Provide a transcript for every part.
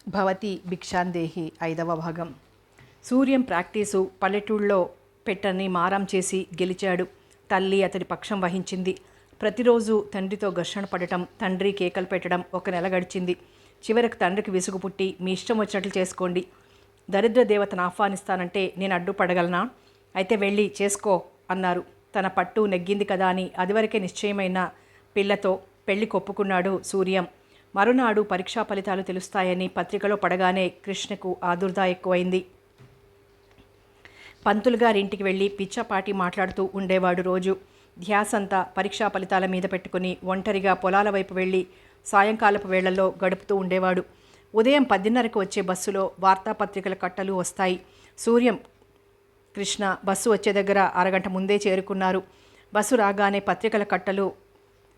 భవతి భిక్షాందేహి 5వ భాగం. సూర్యం ప్రాక్టీసు పల్లెటూళ్ళలో పెట్టని మారం చేసి గెలిచాడు. తల్లి అతడి పక్షం వహించింది. ప్రతిరోజు తండ్రితో ఘర్షణ పడటం, తండ్రి కేకలు పెట్టడం 1 నెల గడిచింది. చివరకు తండ్రికి విసుగు పుట్టి, మీ ఇష్టం వచ్చినట్లు చేసుకోండి, దరిద్ర దేవతను ఆహ్వానిస్తానంటే నేను అడ్డుపడగలనా? అయితే వెళ్ళి చేసుకో అన్నారు. తన పట్టు నెగ్గింది కదా అని అదివరకే నిశ్చయమైన పిల్లతో పెళ్లి కొప్పుకున్నాడు సూర్యం. మరునాడు పరీక్షా ఫలితాలు తెలుస్తాయని పత్రికలో పడగానే కృష్ణకు ఆదుర్దా ఎక్కువైంది. పంతులు గారింటికి వెళ్ళి పిచ్చపాటి మాట్లాడుతూ ఉండేవాడు. రోజు ధ్యాసంతా పరీక్షా ఫలితాల మీద పెట్టుకుని ఒంటరిగా పొలాల వైపు వెళ్ళి సాయంకాలపు వేళ్లలో గడుపుతూ ఉండేవాడు. ఉదయం 10:30కు వచ్చే బస్సులో వార్తాపత్రికల కట్టలు వస్తాయి. సూర్యం, కృష్ణ బస్సు వచ్చే దగ్గర అరగంట ముందే చేరుకున్నారు. బస్సు రాగానే పత్రికల కట్టలు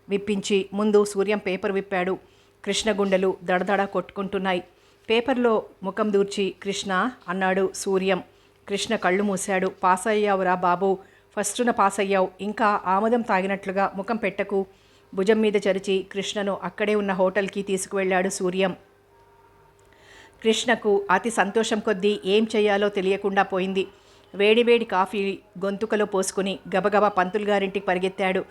విప్పించి ముందు సూర్యం పేపర్ విప్పాడు. కృష్ణ గుండెలు దడదడ కొట్టుకుంటున్నాయి. పేపర్లో ముఖం దూర్చి కృష్ణ అన్నాడు సూర్యం. కృష్ణ కళ్ళు మూశాడు. పాస్ అయ్యావురా బాబు, ఫస్టున పాస్ అయ్యావు, ఇంకా ఆముదం తాగినట్లుగా ముఖం పెట్టకు. భుజం మీద చరిచి కృష్ణను అక్కడే ఉన్న హోటల్కి తీసుకువెళ్ళాడు సూర్యం. కృష్ణకు అతి సంతోషం కొద్దీ ఏం చేయాలో తెలియకుండా పోయింది. వేడివేడి కాఫీ గొంతుకలో పోసుకుని గబగబా పంతులు గారింటికి పరిగెత్తాడు.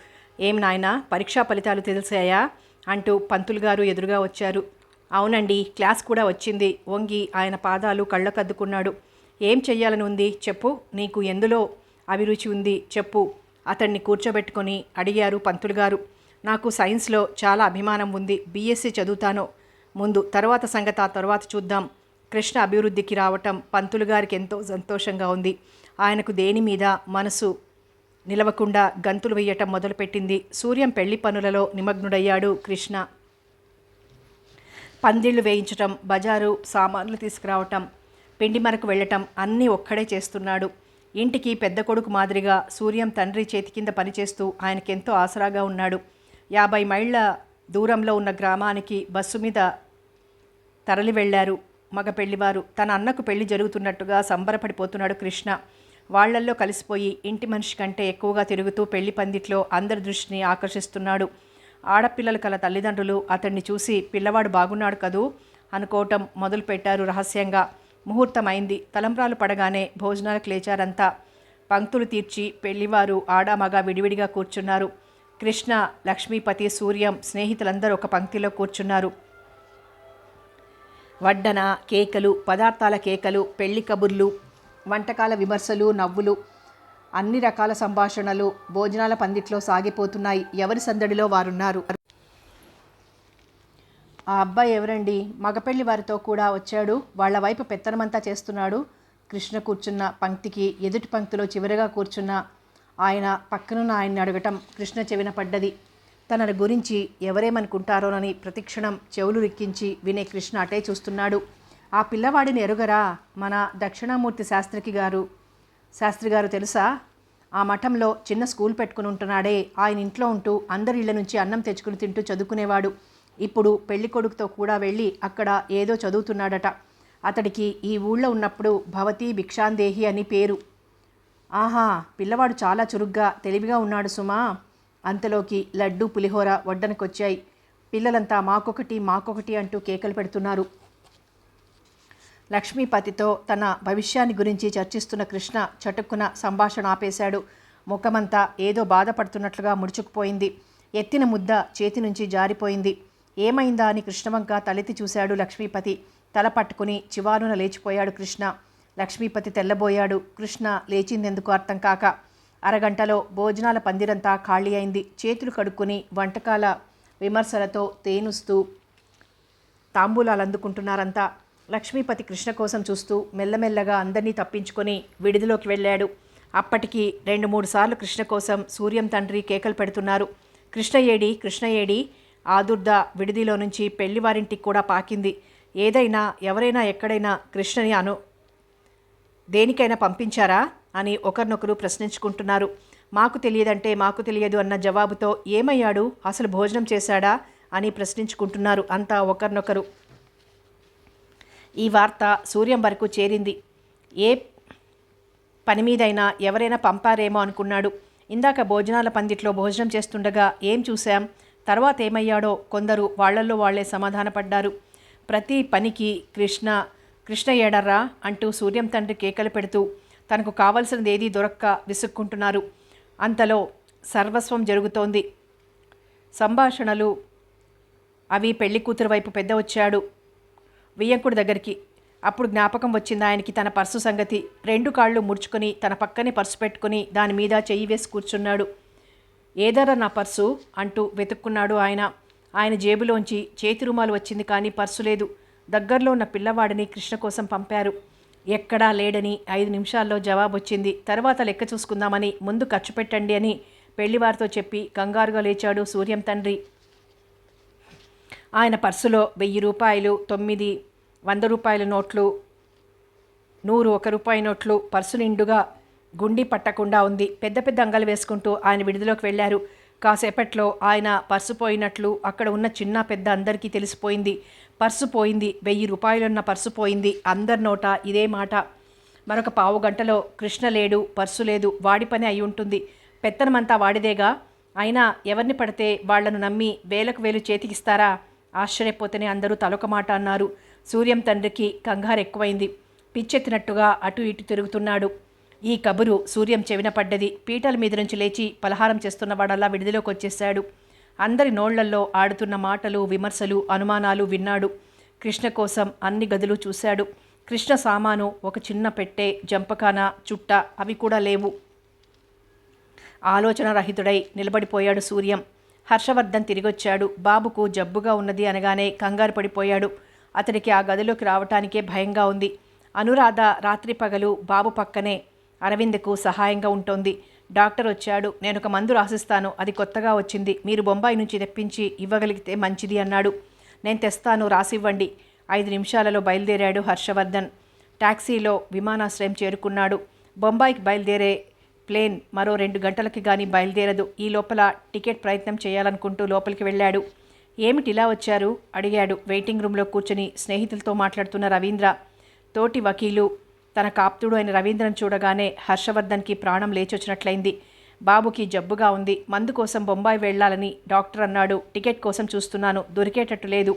ఏం నాయనా, పరీక్షా ఫలితాలు తెలిసాయా అంటూ పంతులు గారు ఎదురుగా వచ్చారు. అవునండి, క్లాస్ కూడా వచ్చింది. వంగి ఆయన పాదాలు కళ్ళకద్దుకున్నాడు. ఏం చెయ్యాలని ఉంది చెప్పు, నీకు ఎందులో అభిరుచి ఉంది చెప్పు, అతన్ని కూర్చోబెట్టుకొని అడిగారు పంతులు గారు. నాకు సైన్స్లో చాలా అభిమానం ఉంది, బీఎస్సీ చదువుతాను ముందు, తర్వాత సంగతి ఆ తర్వాత చూద్దాం. కృష్ణ అభివృద్ధికి రావటం పంతులు గారికి ఎంతో సంతోషంగా ఉంది. ఆయనకు దేని మీద మనసు నిలవకుండా గంతులు వేయటం మొదలుపెట్టింది. సూర్యం పెళ్లి పనులలో నిమగ్నుడయ్యాడు. కృష్ణ పందిళ్లు వేయించటం, బజారు సామాన్లు తీసుకురావటం, పిండి మరకు వెళ్ళటం అన్నీ ఒక్కడే చేస్తున్నాడు. ఇంటికి పెద్ద కొడుకు మాదిరిగా సూర్యం తండ్రి చేతి కింద పనిచేస్తూ ఆయనకెంతో ఆసరాగా ఉన్నాడు. 50 మైళ్ళ దూరంలో ఉన్న గ్రామానికి బస్సు మీద తరలి వెళ్లారు మగ పెళ్లివారు. తన అన్నకు పెళ్లి జరుగుతున్నట్టుగా సంబరపడిపోతున్నాడు కృష్ణ. వాళ్లల్లో కలిసిపోయి ఇంటి మనిషి కంటే ఎక్కువగా తిరుగుతూ పెళ్లి పందిట్లో అందరి దృష్టిని ఆకర్షిస్తున్నాడు. ఆడపిల్లలు కల తల్లిదండ్రులు అతన్ని చూసి పిల్లవాడు బాగున్నాడు కదూ అనుకోవటం మొదలుపెట్టారు రహస్యంగా. ముహూర్తం అయింది. తలంబ్రాలు పడగానే భోజనాలకు లేచారంతా. పంక్తులు తీర్చి పెళ్లివారు ఆడ మగ విడివిడిగా కూర్చున్నారు. కృష్ణ, లక్ష్మీపతి, సూర్యం స్నేహితులందరూ ఒక పంక్తిలో కూర్చున్నారు. వడ్డన, కేకలు, పదార్థాల కేకలు, పెళ్లి కబుర్లు, వంటకాల విమర్శలు, నవ్వులు, అన్ని రకాల సంభాషణలు భోజనాల పందిట్లో సాగిపోతున్నాయి. ఎవరి సందడిలో వారున్నారు. ఆ అబ్బాయి ఎవరండి? మగపెళ్లి వారితో కూడా వచ్చాడు, వాళ్ల వైపు పెత్తనమంతా చేస్తున్నాడు. కృష్ణ కూర్చున్న పంక్తికి ఎదుటి పంక్తిలో చివరిగా కూర్చున్న ఆయన పక్కనున్న ఆయన్ని అడగటం కృష్ణ చెవిన పడ్డది. తన గురించి ఎవరేమనుకుంటారోనని ప్రతిక్షణం చెవులు రిక్కించి వినే కృష్ణ అటే చూస్తున్నాడు. ఆ పిల్లవాడిని ఎరుగరా? మన దక్షిణామూర్తి శాస్త్రి గారు తెలుసా? ఆ మఠంలో చిన్న స్కూల్ పెట్టుకుని ఉంటున్నాడే, ఆయన ఇంట్లో ఉంటూ అందరి ఇళ్ల నుంచి అన్నం తెచ్చుకుని తింటూ చదువుకునేవాడు. ఇప్పుడు పెళ్లి కొడుకుతో కూడా వెళ్ళి అక్కడ ఏదో చదువుతున్నాడట. అతడికి ఈ ఊళ్ళో ఉన్నప్పుడు భవతి భిక్షాందేహి అని పేరు. ఆహా, పిల్లవాడు చాలా చురుగ్గా తెలివిగా ఉన్నాడు సుమా. అంతలోకి లడ్డు, పులిహోర వడ్డనకొచ్చాయి. పిల్లలంతా మాకొకటి అంటూ కేకలు పెడుతున్నారు. లక్ష్మీపతితో తన భవిష్యాన్ని గురించి చర్చిస్తున్న కృష్ణ చటుక్కున సంభాషణ ఆపేశాడు. ముఖమంతా ఏదో బాధపడుతున్నట్లుగా ముడుచుకుపోయింది. ఎత్తిన ముద్ద చేతి నుంచి జారిపోయింది. ఏమైందా అని కృష్ణవంక తలెత్తి చూశాడు లక్ష్మీపతి. తల పట్టుకుని చివారున లేచిపోయాడు కృష్ణ. లక్ష్మీపతి తెల్లబోయాడు. కృష్ణ లేచిందెందుకు అర్థం కాక. అరగంటలో భోజనాల పందిరంతా ఖాళీ అయింది. చేతులు కడుక్కుని వంటకాల విమర్శలతో తేనుస్తూ తాంబూలాలు అందుకుంటున్నారంతా. లక్ష్మీపతి కృష్ణ కోసం చూస్తూ మెల్లమెల్లగా అందరినీ తప్పించుకొని విడిదిలోకి వెళ్ళాడు. అప్పటికి 2-3 సార్లు కృష్ణ కోసం సూర్యం తండ్రి కేకలు పెడుతున్నారు. కృష్ణ ఏడి? ఆదుర్ద విడిదిలో నుంచి పెళ్లివారింటికి కూడా పాకింది. ఎవరైనా ఎక్కడైనా కృష్ణని దేనికైనా పంపించారా అని ఒకరినొకరు ప్రశ్నించుకుంటున్నారు. మాకు తెలియదంటే మాకు తెలియదు అన్న జవాబుతో ఏమయ్యాడు, అసలు భోజనం చేశాడా అని ప్రశ్నించుకుంటున్నారు అంతా ఒకరినొకరు. ఈ వార్త సూర్యం వరకు చేరింది. ఏ పని మీదైనా ఎవరైనా పంపారేమో అనుకున్నాడు. ఇందాక భోజనాల పందిట్లో భోజనం చేస్తుండగా ఏం చూశాం, తర్వాత ఏమయ్యాడో కొందరు వాళ్లల్లో వాళ్లే సమాధానపడ్డారు. ప్రతి పనికి కృష్ణ కృష్ణ ఏడర్రా అంటూ సూర్యం తండ్రి కేకలు పెడుతూ తనకు కావలసినది ఏదీ దొరక్క విసుక్కుంటున్నారు. అంతలో సర్వస్వం జరుగుతోంది. సంభాషణలు అవి పెళ్లి కూతురు వైపు పెద్ద వచ్చాడు వియ్యంకుడి దగ్గరికి. అప్పుడు జ్ఞాపకం వచ్చింది ఆయనకి తన పర్సు సంగతి. 2 కాళ్ళు ముడుచుకొని తన పక్కనే పర్సు పెట్టుకుని దాని మీద చెయ్యి వేసి కూర్చున్నాడు. ఏదరా నా పర్సు అంటూ వెతుక్కున్నాడు ఆయన. ఆయన జేబులోంచి చేతి రుమాలు వచ్చింది కానీ పర్సు లేదు. దగ్గరలో ఉన్న పిల్లవాడిని కృష్ణ కోసం పంపారు. ఎక్కడా లేడని 5 నిమిషాల్లో జవాబు వచ్చింది. తర్వాత లెక్క చూసుకుందామని ముందు ఖర్చు పెట్టండి అని పెళ్లివారితో చెప్పి కంగారుగా లేచాడు సూర్యం తండ్రి. ఆయన పర్సులో 1000 రూపాయలు, 9 100 రూపాయల నోట్లు, 100 1 రూపాయి నోట్లు పర్సు నిండుగా గుండి పట్టకుండా ఉంది. పెద్ద పెద్ద అంగలు వేసుకుంటూ ఆయన విడిదిలోకి వెళ్ళారు. కాసేపట్లో ఆయన పర్సు పోయినట్లు అక్కడ ఉన్న చిన్న పెద్ద అందరికీ తెలిసిపోయింది. పర్సు పోయింది, 1000 రూపాయలున్న పర్సు పోయింది. అందరి నోట ఇదే మాట. మరొక పావు గంటలో కృష్ణ లేడు, పర్సు లేదు. వాడి పని అయి ఉంటుంది. పెత్తనమంతా వాడిదేగా. అయినా ఎవరిని పడితే వాళ్లను నమ్మి వేలకు వేలు చేతికిస్తారా? ఆశ్చర్యపోతేనే అందరూ తలొక మాట అన్నారు. సూర్యం తండ్రికి కంగారు ఎక్కువైంది. పిచ్చెత్తినట్టుగా అటు ఇటు తిరుగుతున్నాడు. ఈ కబురు సూర్యం చెవిన పడ్డది. పీటల మీద నుంచి లేచి పలహారం చేస్తున్నవాడల్లా విడిదిలోకి వచ్చేశాడు. అందరి నోళ్లల్లో ఆడుతున్న మాటలు, విమర్శలు, అనుమానాలు విన్నాడు. కృష్ణ కోసం అన్ని గదులు చూశాడు. కృష్ణ సామాను, ఒక చిన్న పెట్టె, జంపకాన, చుట్ట అవి కూడా లేవు. ఆలోచన రహితుడై నిలబడిపోయాడు సూర్యం. హర్షవర్ధన్ తిరిగొచ్చాడు. బాబుకు జబ్బుగా ఉన్నది అనగానే కంగారు పడిపోయాడు. అతడికి ఆ గదిలోకి రావటానికే భయంగా ఉంది. అనురాధ రాత్రి పగలు బాబు పక్కనే అరవింద్కు సహాయంగా ఉంటోంది. డాక్టర్ వచ్చాడు. నేను ఒక మందు రాసిస్తాను, అది కొత్తగా వచ్చింది, మీరు బొంబాయి నుంచి తెప్పించి ఇవ్వగలిగితే మంచిది అన్నాడు. నేను తెస్తాను, రాసివ్వండి. 5 నిమిషాలలో బయలుదేరాడు హర్షవర్ధన్. టాక్సీలో విమానాశ్రయం చేరుకున్నాడు. బొంబాయికి బయలుదేరే ప్లేన్ మరో 2 గంటలకి కానీ బయలుదేరదు. ఈ లోపల టికెట్ ప్రయత్నం చేయాలనుకుంటూ లోపలికి వెళ్ళాడు. ఏమిటి ఇలా వచ్చారు అడిగాడు. వెయిటింగ్ రూమ్లో కూర్చుని స్నేహితులతో మాట్లాడుతున్న రవీంద్ర. తోటి వకీలు తన కాప్తుడు అయిన రవీంద్రను చూడగానే హర్షవర్ధన్కి ప్రాణం లేచొచ్చినట్లయింది. బాబుకి జబ్బుగా ఉంది, మందు కోసం బొంబాయి వెళ్లాలని డాక్టర్ అన్నాడు. టికెట్ కోసం చూస్తున్నాను, దొరికేటట్టు లేదు.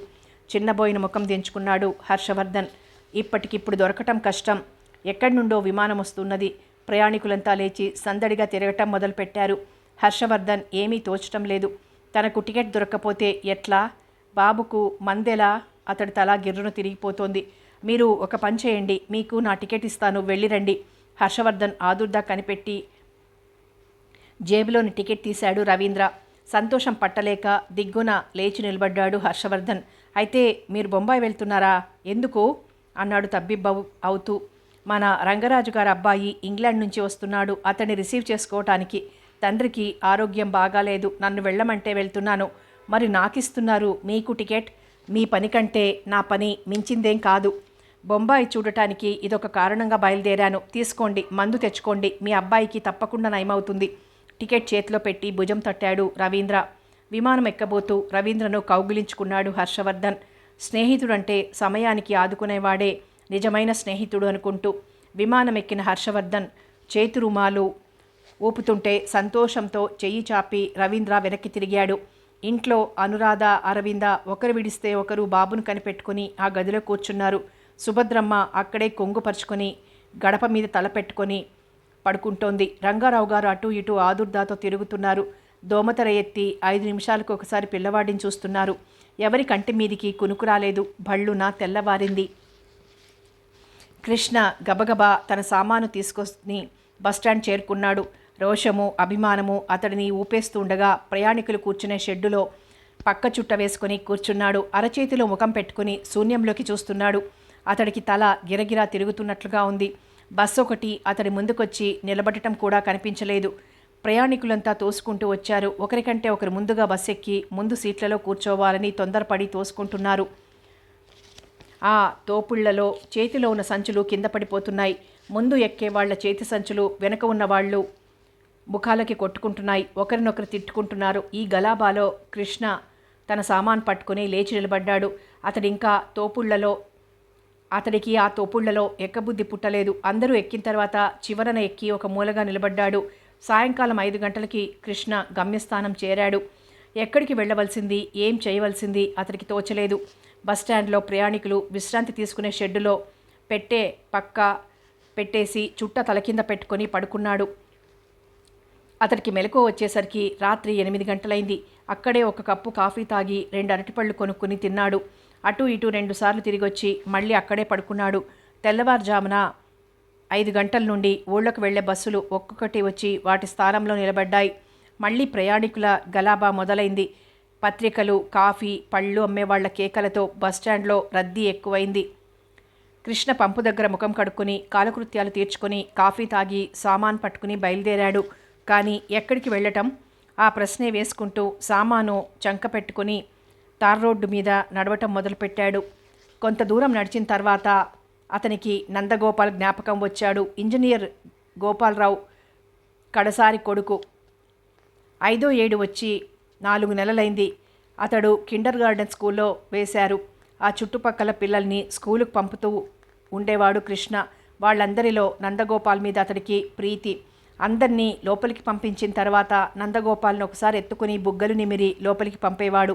చిన్నబోయిన ముఖం దించుకున్నాడు హర్షవర్ధన్. ఇప్పటికిప్పుడు దొరకటం కష్టం. ఎక్కడి నుండో విమానం వస్తున్నది. ప్రయాణికులంతా లేచి సందడిగా తిరగటం మొదలుపెట్టారు. హర్షవర్ధన్ ఏమీ తోచటం లేదు. తనకు టికెట్ దొరక్కపోతే ఎట్లా? బాబుకు మందెలా? అతడి తల గిర్రును తిరిగిపోతోంది. మీరు ఒక పని చేయండి, మీకు నా టికెట్ ఇస్తాను, వెళ్ళిరండి. హర్షవర్ధన్ ఆదుర్దా కనిపెట్టి జేబులోని టికెట్ తీశాడు రవీంద్ర. సంతోషం పట్టలేక దిగ్గున లేచి నిలబడ్డాడు హర్షవర్ధన్. అయితే మీరు బొంబాయి వెళ్తున్నారా? ఎందుకు అన్నాడు తబ్బిబ్బవు అవుతూ. మన రంగరాజు గారి అబ్బాయి ఇంగ్లాండ్ నుంచి వస్తున్నాడు, అతన్ని రిసీవ్ చేసుకోవటానికి. తండ్రికి ఆరోగ్యం బాగాలేదు, నన్ను వెళ్ళమంటే వెళ్తున్నాను. మరి నాకిస్తున్నారు మీకు టికెట్? మీ పని కంటే నా పని మించిందేం కాదు. బొంబాయి చూడటానికి ఇదొక కారణంగా బయలుదేరాను. తీసుకోండి, మందు తెచ్చుకోండి, మీ అబ్బాయికి తప్పకుండా నయమవుతుంది. టికెట్ చేతిలో పెట్టి భుజం తట్టాడు రవీంద్ర. విమానం ఎక్కబోతూ రవీంద్రను కౌగిలించుకున్నాడు హర్షవర్ధన్. స్నేహితుడంటే సమయానికి ఆదుకునేవాడే నిజమైన స్నేహితుడు అనుకుంటూ విమానం ఎక్కిన హర్షవర్ధన్ చేతి రుమాలు ఊపుతుంటే సంతోషంతో చెయ్యి చాపి రవీంద్ర వెనక్కి తిరిగాడు. ఇంట్లో అనురాధ, అరవింద ఒకరు విడిస్తే ఒకరు బాబును కనిపెట్టుకుని ఆ గదిలో కూర్చున్నారు. సుభద్రమ్మ అక్కడే కొంగుపరుచుకొని గడప మీద తల పెట్టుకొని పడుకుంటోంది. రంగారావు గారు అటు ఇటు ఆదుర్దాతో తిరుగుతున్నారు. దోమతెర ఎత్తి 5 నిమిషాలకు ఒకసారి పిల్లవాడిని చూస్తున్నారు. ఎవరి కంటి మీదికి కునుకు రాలేదు. భళ్ళున తెల్లవారింది. కృష్ణ గబగబా తన సామాను తీసుకొని బస్టాండ్ చేరుకున్నాడు. రోషము, అభిమానము అతడిని ఊపేస్తూ ఉండగా ప్రయాణికులు కూర్చునే షెడ్డులో పక్క చుట్ట వేసుకొని కూర్చున్నాడు. అరచేతిలో ముఖం పెట్టుకుని శూన్యంలోకి చూస్తున్నాడు. అతడికి తల గిరగిరా తిరుగుతున్నట్లుగా ఉంది. బస్సు ఒకటి అతడి ముందుకొచ్చి నిలబడటం కూడా కనిపించలేదు. ప్రయాణికులంతా తోసుకుంటూ వచ్చారు. ఒకరికంటే ఒకరు ముందుగా బస్సు ఎక్కి ముందు సీట్లలో కూర్చోవాలని తొందరపడి తోసుకుంటున్నారు. ఆ తోపుళ్లలో చేతిలో ఉన్న సంచులు కింద పడిపోతున్నాయి. ముందు ఎక్కే వాళ్ల చేతి సంచులు వెనక ఉన్న వాళ్ళు ముఖాలకి కొట్టుకుంటున్నాయి. ఒకరినొకరు తిట్టుకుంటున్నారు. ఈ గలాబాలో కృష్ణ తన సామాన్ పట్టుకుని లేచి నిలబడ్డాడు. అతడికి ఆ తోపుళ్లలో ఎక్కబుద్ధి పుట్టలేదు. అందరూ ఎక్కిన తర్వాత చివరన ఎక్కి ఒక మూలగా నిలబడ్డాడు. సాయంకాలం 5 గంటలకి కృష్ణ గమ్యస్థానం చేరాడు. ఎక్కడికి వెళ్ళవలసింది, ఏం చేయవలసింది అతడికి తోచలేదు. బస్టాండ్లో ప్రయాణికులు విశ్రాంతి తీసుకునే షెడ్డులో పక్క పెట్టేసి చుట్ట తల కింద పెట్టుకొని పడుకున్నాడు. అతడికి మెలకువ వచ్చేసరికి రాత్రి 8 గంటలైంది. అక్కడే ఒక కప్పు కాఫీ తాగి 2 అరటిపళ్ళు కొనుక్కుని తిన్నాడు. అటు ఇటు 2 సార్లు తిరిగొచ్చి మళ్ళీ అక్కడే పడుకున్నాడు. తెల్లవారుజామున 5 గంటల నుండి ఊళ్ళోకి వెళ్లే బస్సులు ఒక్కొక్కటి వచ్చి వాటి స్థానంలో నిలబడ్డాయి. మళ్ళీ ప్రయాణికుల గలాబా మొదలైంది. పత్రికలు, కాఫీ, పళ్ళు అమ్మేవాళ్ల కేకలతో బస్టాండ్లో రద్దీ ఎక్కువైంది. కృష్ణ పంపు దగ్గర ముఖం కడుక్కుని కాలకృత్యాలు తీర్చుకొని కాఫీ తాగి సామాన్ పట్టుకుని బయలుదేరాడు. కానీ ఎక్కడికి వెళ్ళటం? ఆ ప్రశ్నే వేసుకుంటూ సామాను చంక పెట్టుకుని తార్ రోడ్డు మీద నడవటం మొదలుపెట్టాడు. కొంత దూరం నడిచిన తర్వాత అతనికి నందగోపాల్ జ్ఞాపకం వచ్చాడు. ఇంజనీర్ గోపాలరావు కడసారి కొడుకు. 5వ ఏడు వచ్చి 4 నెలలైంది. అతడు కిండర్ గార్డెన్ స్కూల్లో వేశారు. ఆ చుట్టుపక్కల పిల్లల్ని స్కూలుకు పంపుతూ ఉండేవాడు కృష్ణ. వాళ్ళందరిలో నందగోపాల్ మీద అతడికి ప్రీతి. అందరినీ లోపలికి పంపించిన తర్వాత నందగోపాల్ని ఒకసారి ఎత్తుకుని బుగ్గలు నిమిరి లోపలికి పంపేవాడు.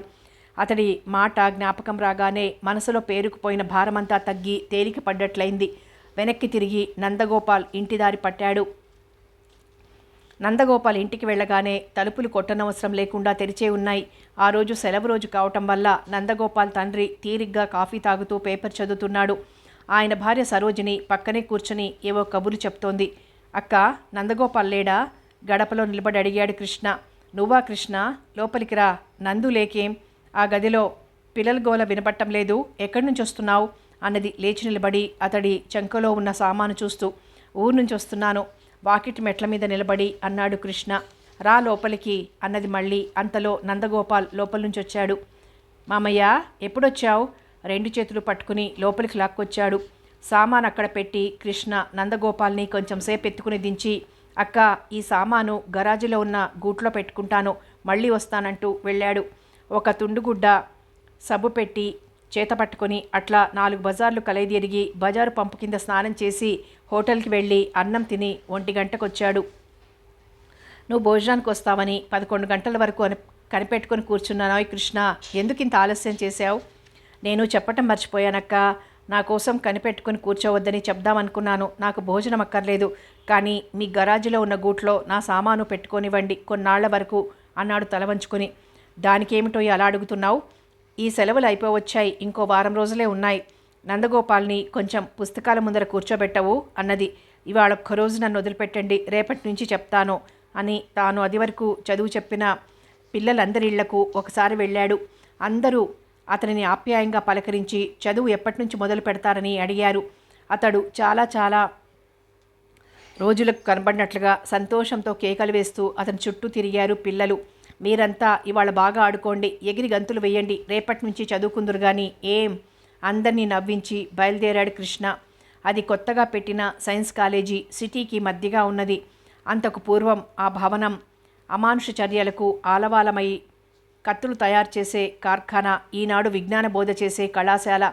అతడి మాట జ్ఞాపకం రాగానే మనసులో పేరుకుపోయిన భారమంతా తగ్గి తేలిక పడ్డట్లయింది. వెనక్కి తిరిగి నందగోపాల్ ఇంటి దారి పట్టాడు. నందగోపాల్ ఇంటికి వెళ్ళగానే తలుపులు కొట్టనవసరం లేకుండా తెరిచే ఉన్నాయి. ఆ రోజు సెలవు రోజు కావటం వల్ల నందగోపాల్ తండ్రి తీరిగ్గా కాఫీ తాగుతూ పేపర్ చదువుతున్నాడు. ఆయన భార్య సరోజిని పక్కనే కూర్చుని ఏవో కబుర్లు చెప్తోంది. అక్క, నందగోపాల్ లేడా? గడపలో నిలబడి అడిగాడు కృష్ణ. నువ్వా కృష్ణ? లోపలికి రా. నందు లేకేం? ఆ గదిలో పిల్లల గోల వినపట్టం లేదు. ఎక్కడి నుంచి వస్తున్నావు అన్నది లేచి నిలబడి అతడి చంకలో ఉన్న సామాను చూస్తూ. ఊరు నుంచి వస్తున్నాను. వాకిటి మెట్ల మీద నిలబడి అన్నాడు కృష్ణ. రా లోపలికి అన్నది మళ్ళీ. అంతలో నందగోపాల్ లోపల నుంచి వచ్చాడు. మామయ్య, ఎప్పుడొచ్చావు? 2 చేతులు పట్టుకుని లోపలికి లాక్కొచ్చాడు. సామాన్ అక్కడ పెట్టి కృష్ణ నందగోపాల్ని కొంచెం సేపు ఎత్తుకుని దించి, అక్క, ఈ సామాను గరాజులో ఉన్న గూట్లో పెట్టుకుంటాను, మళ్ళీ వస్తానంటూ వెళ్ళాడు. ఒక తుండుగుడ్డ సబ్బు పెట్టి చేత పట్టుకొని అట్లా 4 బజార్లు కలయిదిరిగి బజారు పంపు కింద స్నానం చేసి హోటల్కి వెళ్ళి అన్నం తిని 1 గంటకొచ్చాడు. నువ్వు భోజనానికి వస్తావని 11 గంటల వరకు కనిపెట్టుకొని కూర్చున్నానోయ్ కృష్ణ. ఎందుకింత ఆలస్యం చేశావు? నేను చెప్పటం మర్చిపోయానక్క. నా కోసం కనిపెట్టుకుని కూర్చోవద్దని చెప్దామనుకున్నాను. నాకు భోజనం అక్కర్లేదు, కానీ మీ గరాజులో ఉన్న గూట్లో నా సామాను పెట్టుకోనివ్వండి కొన్నాళ్ల వరకు అన్నాడు తల వంచుకొని. దానికేమిటో అలా అడుగుతున్నావు? ఈ సెలవులు అయిపోవచ్చాయి, ఇంకో వారం రోజులే ఉన్నాయి. నందగోపాల్ని కొంచెం పుస్తకాల ముందర కూర్చోబెట్టవు అన్నది. ఇవాళ ఒక్కరోజు నన్ను వదిలిపెట్టండి, రేపటి నుంచి చెప్తాను అని తాను అది వరకు చదువు చెప్పిన పిల్లలందరి ఇళ్లకు ఒకసారి వెళ్ళాడు. అందరూ అతనిని ఆప్యాయంగా పలకరించి చదువు ఎప్పటి నుంచి మొదలు పెడతారని అడిగారు. అతడు చాలా రోజులకు కనబడినట్లుగా సంతోషంతో కేకలు వేస్తూ అతని చుట్టూ తిరిగారు పిల్లలు. మీరంతా ఇవాళ బాగా ఆడుకోండి, ఎగిరి గంతులు వేయండి, రేపటి నుంచి చదువుకుందురు కానీ ఏం అందరినీ నవ్వించి బయలుదేరాడు కృష్ణ. అది కొత్తగా పెట్టిన సైన్స్ కాలేజీ సిటీకి మధ్యగా ఉన్నది. అంతకు పూర్వం ఆ భవనం అమానుష చర్యలకు ఆలవాలమై కత్తులు తయారు చేసే కార్ఖానా, ఈనాడు విజ్ఞాన బోధ చేసే కళాశాల.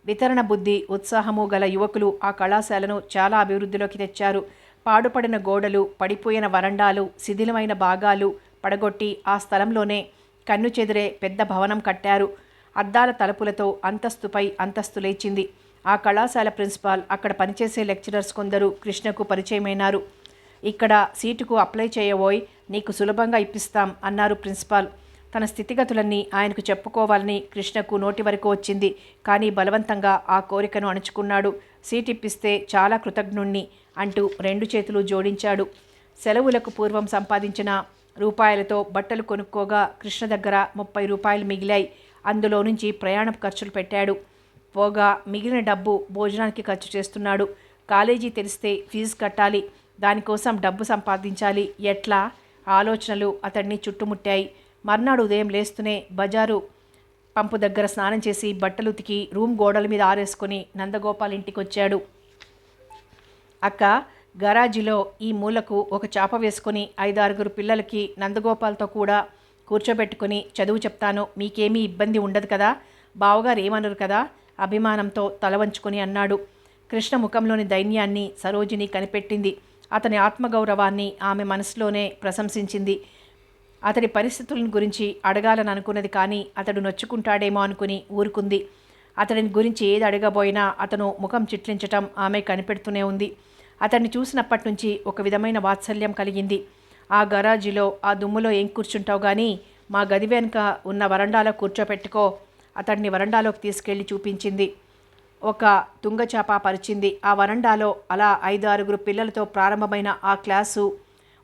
వితరణ బుద్ధి, ఉత్సాహము గల యువకులు ఆ కళాశాలను చాలా అభివృద్ధిలోకి తెచ్చారు. పాడుపడిన గోడలు, పడిపోయిన వరండాలు, శిథిలమైన భాగాలు పడగొట్టి ఆ స్థలంలోనే కన్ను చెదిరే పెద్ద భవనం కట్టారు. అద్దాల తలుపులతో అంతస్తుపై అంతస్తు లేచింది. ఆ కళాశాల ప్రిన్సిపాల్, అక్కడ పనిచేసే లెక్చరర్స్ కొందరు కృష్ణకు పరిచయమైనారు. ఇక్కడ సీటుకు అప్లై చేయబోయ్, నీకు సులభంగా ఇప్పిస్తాం అన్నారు ప్రిన్సిపాల్. తన స్థితిగతులన్నీ ఆయనకు చెప్పుకోవాలని కృష్ణకు నోటి వరకు వచ్చింది. కానీ బలవంతంగా ఆ కోరికను అణుచుకున్నాడు. సీట్ ఇప్పిస్తే చాలా కృతజ్ఞుణ్ణి అంటూ 2 చేతులు జోడించాడు. సెలవులకు పూర్వం సంపాదించిన రూపాయలతో బట్టలు కొనుక్కోగా కృష్ణ దగ్గర 30 రూపాయలు మిగిలాయి. అందులో నుంచి ప్రయాణ ఖర్చులు పెట్టాడు. పోగా మిగిలిన డబ్బు భోజనానికి ఖర్చు చేస్తున్నాడు. కాలేజీ తెరిస్తే ఫీజు కట్టాలి, దానికోసం డబ్బు సంపాదించాలి. ఎట్లా? ఆలోచనలు అతడిని చుట్టుముట్టాయి. మర్నాడు ఉదయం లేస్తూనే బజారు పంపు దగ్గర స్నానం చేసి బట్టలు ఉతికి రూమ్ గోడల మీద ఆరేసుకొని నందగోపాల్ ఇంటికి వచ్చాడు. అక్క, గరాజీలో ఈ మూలకు ఒక చాప వేసుకొని 5-6 పిల్లలకి నందగోపాల్తో కూడా కూర్చోబెట్టుకుని చదువు చెప్తాను, మీకేమీ ఇబ్బంది ఉండదు కదా, బావగారు ఏమనరు కదా అభిమానంతో తల వంచుకొని అన్నాడు. కృష్ణ ముఖంలోని దైన్యాన్ని సరోజిని కనిపెట్టింది. అతని ఆత్మగౌరవాన్ని ఆమె మనసులోనే ప్రశంసించింది. అతడి పరిస్థితులను గురించి అడగాలని అనుకున్నది, కానీ అతడు నొచ్చుకుంటాడేమో అనుకుని ఊరుకుంది. అతడిని గురించి ఏది అడగబోయినా అతను ముఖం చిట్లించటం ఆమె కనిపెడుతూనే ఉంది. అతన్ని చూసినప్పటి నుంచి ఒక విధమైన వాత్సల్యం కలిగింది. ఆ గరాజీలో ఆ దుమ్ములో ఏం కూర్చుంటావు కానీ మా గది వెనుక ఉన్న వరండాలో కూర్చోపెట్టుకో. అతడిని వరండాలోకి తీసుకెళ్లి చూపించింది. ఒక తుంగచాప పరిచింది. ఆ వరండాలో అలా 5-6 పిల్లలతో ప్రారంభమైన ఆ క్లాసు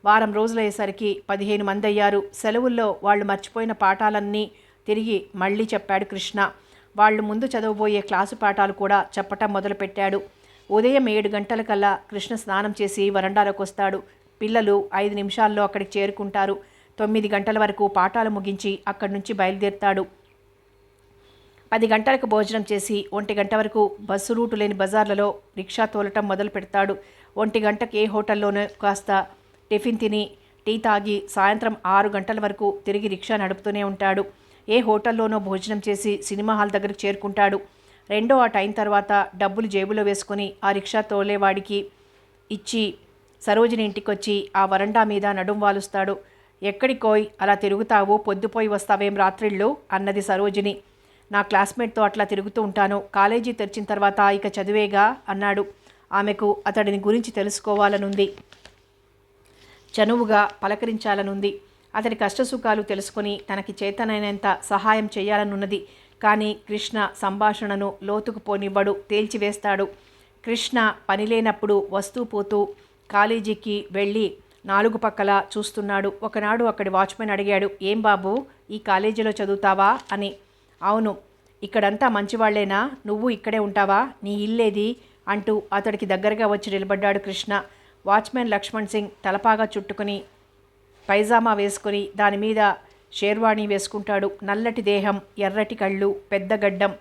వారం రోజులయ్యేసరికి 15 మంది అయ్యారు. సెలవుల్లో వాళ్ళు మర్చిపోయిన పాఠాలన్నీ తిరిగి మళ్ళీ చెప్పాడు కృష్ణ. వాళ్ళు ముందు చదవబోయే క్లాసు పాఠాలు కూడా చెప్పటం మొదలుపెట్టాడు. ఉదయం 7 గంటలకల్లా కృష్ణ స్నానం చేసి వరండాలోకి వస్తాడు. పిల్లలు 5 నిమిషాల్లో అక్కడికి చేరుకుంటారు. 9 గంటల వరకు పాఠాలు ముగించి అక్కడి నుంచి బయలుదేరుతాడు. 10 గంటలకు భోజనం చేసి 1 గంట వరకు బస్సు రూటు లేని బజార్లలో రిక్షా తోలటం మొదలు పెడతాడు. 1 గంటకి ఏ హోటల్లోనూ కాస్త టిఫిన్ తిని టీ తాగి సాయంత్రం 6 గంటల వరకు తిరిగి రిక్షా నడుపుతూనే ఉంటాడు. ఏ హోటల్లోనో భోజనం చేసి సినిమా హాల్ దగ్గరకు చేరుకుంటాడు. రెండో ఆ టైం తర్వాత డబ్బులు జేబులో వేసుకుని ఆ రిక్షా తోలేవాడికి ఇచ్చి సరోజిని ఇంటికొచ్చి ఆ వరండా మీద నడుం వాలుస్తాడు. ఎక్కడికోయ్ అలా తిరుగుతావు, పొద్దుపోయి వస్తావేం రాత్రిళ్ళు అన్నది సరోజిని. నా క్లాస్మేట్తో అట్లా తిరుగుతూ ఉంటాను. కాలేజీ తెరిచిన తర్వాత ఇక చదివేగా అన్నాడు. ఆమెకు అతడిని గురించి తెలుసుకోవాలనుంది, చనువుగా పలకరించాలనుంది. అతడి కష్టసుఖాలు తెలుసుకొని తనకి చేతనైనంత సహాయం చేయాలనున్నది. కానీ కృష్ణ సంభాషణను లోతుకు పోనివ్వడు, తేల్చివేస్తాడు. కృష్ణ పని లేనప్పుడు వస్తూ పోతూ కాలేజీకి వెళ్ళి 4 పక్కల చూస్తున్నాడు. ఒకనాడు అక్కడి వాచ్మెన్ అడిగాడు, ఏం బాబు ఈ కాలేజీలో చదువుతావా అని. అవును, ఇక్కడంతా మంచివాళ్లేనా, నువ్వు ఇక్కడే ఉంటావా, నీ ఇల్లేది అంటూ అతడికి దగ్గరగా వచ్చి నిలబడ్డాడు కృష్ణ. వాచ్మెన్ లక్ష్మణ్ సింగ్ తలపాగా చుట్టుకుని పైజామా వేసుకుని దానిమీద షేర్వాణి వేసుకుంటాడు. నల్లటి దేహం, ఎర్రటి కళ్ళు, పెద్ద గడ్డం.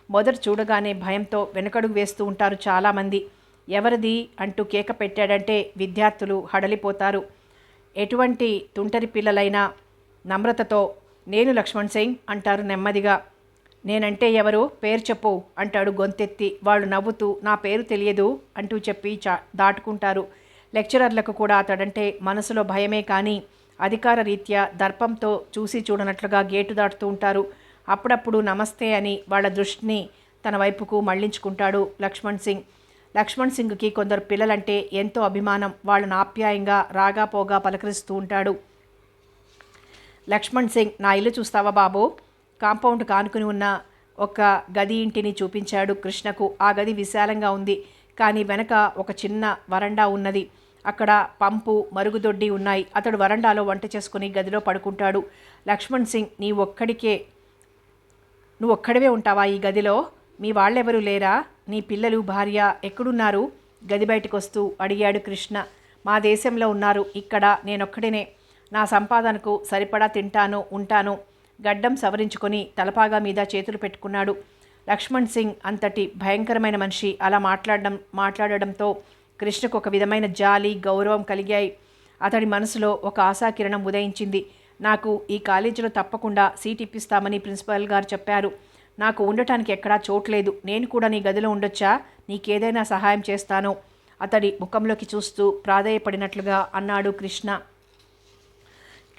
మొదట చూడగానే భయంతో వెనకడుగు వేస్తూ ఉంటారు చాలామంది. ఎవరిది అంటూ కేక పెట్టాడంటే విద్యార్థులు హడలిపోతారు. ఎటువంటి తుంటరి పిల్లలైనా నమ్రతతో నేను లక్ష్మణ్ సింగ్ అంటారు నెమ్మదిగా. నేనంటే ఎవరు, పేరు చెప్పు అంటాడు గొంతెత్తి. వాళ్ళు నవ్వుతూ నా పేరు తెలియదు అంటూ చెప్పి దాటుకుంటారు. లెక్చరర్లకు కూడా అతడంటే మనసులో భయమే కానీ అధికార రీత్యా దర్పంతో చూసి చూడనట్లుగా గేటు దాటుతూ ఉంటారు. అప్పుడప్పుడు నమస్తే అని వాళ్ళ దృష్టిని తన వైపుకు మళ్లించుకుంటాడు లక్ష్మణ్ సింగ్. లక్ష్మణ్ సింగ్కి కొందరు పిల్లలంటే ఎంతో అభిమానం. వాళ్ళను ఆప్యాయంగా రాగాపోగా పలకరిస్తూ ఉంటాడు. లక్ష్మణ్ సింగ్, నా ఇల్లు చూస్తావా బాబు? కాంపౌండ్ కానుకుని ఉన్న ఒక గది ఇంటిని చూపించాడు కృష్ణకు. ఆ గది విశాలంగా ఉంది, కానీ వెనక ఒక చిన్న వరండా ఉన్నది. అక్కడ పంపు, మరుగుదొడ్డి ఉన్నాయి. అతడు వరండాలో వంట చేసుకుని గదిలో పడుకుంటాడు. లక్ష్మణ్ సింగ్, నువ్వు ఒక్కడివే ఉంటావా ఈ గదిలో? మీ వాళ్ళెవరూ లేరా? నీ పిల్లలు, భార్య ఎక్కడున్నారు? గది బయటకు వస్తూ అడిగాడు కృష్ణ. మా దేశంలో ఉన్నారు, ఇక్కడ నేనొక్కడినే. నా సంపాదనకు సరిపడా తింటాను, ఉంటాను. గడ్డం సవరించుకొని తలపాగా మీద చేతులు పెట్టుకున్నాడు. లక్ష్మణ్ సింగ్ అంతటి భయంకరమైన మనిషి అలా మాట్లాడడంతో కృష్ణకు ఒక విధమైన జాలి, గౌరవం కలిగాయి. అతడి మనసులో ఒక ఆశాకిరణం ఉదయించింది. నాకు ఈ కాలేజీలో తప్పకుండా సీట్ ఇప్పిస్తామని ప్రిన్సిపాల్ గారు చెప్పారు. నాకు ఉండటానికి ఎక్కడా చోట్లేదు. నేను కూడా నీ గదిలో ఉండొచ్చా? నీకేదైనా సహాయం చేస్తాను అతడి ముఖంలోకి చూస్తూ ప్రాధేయపడినట్లుగా అన్నాడు కృష్ణ.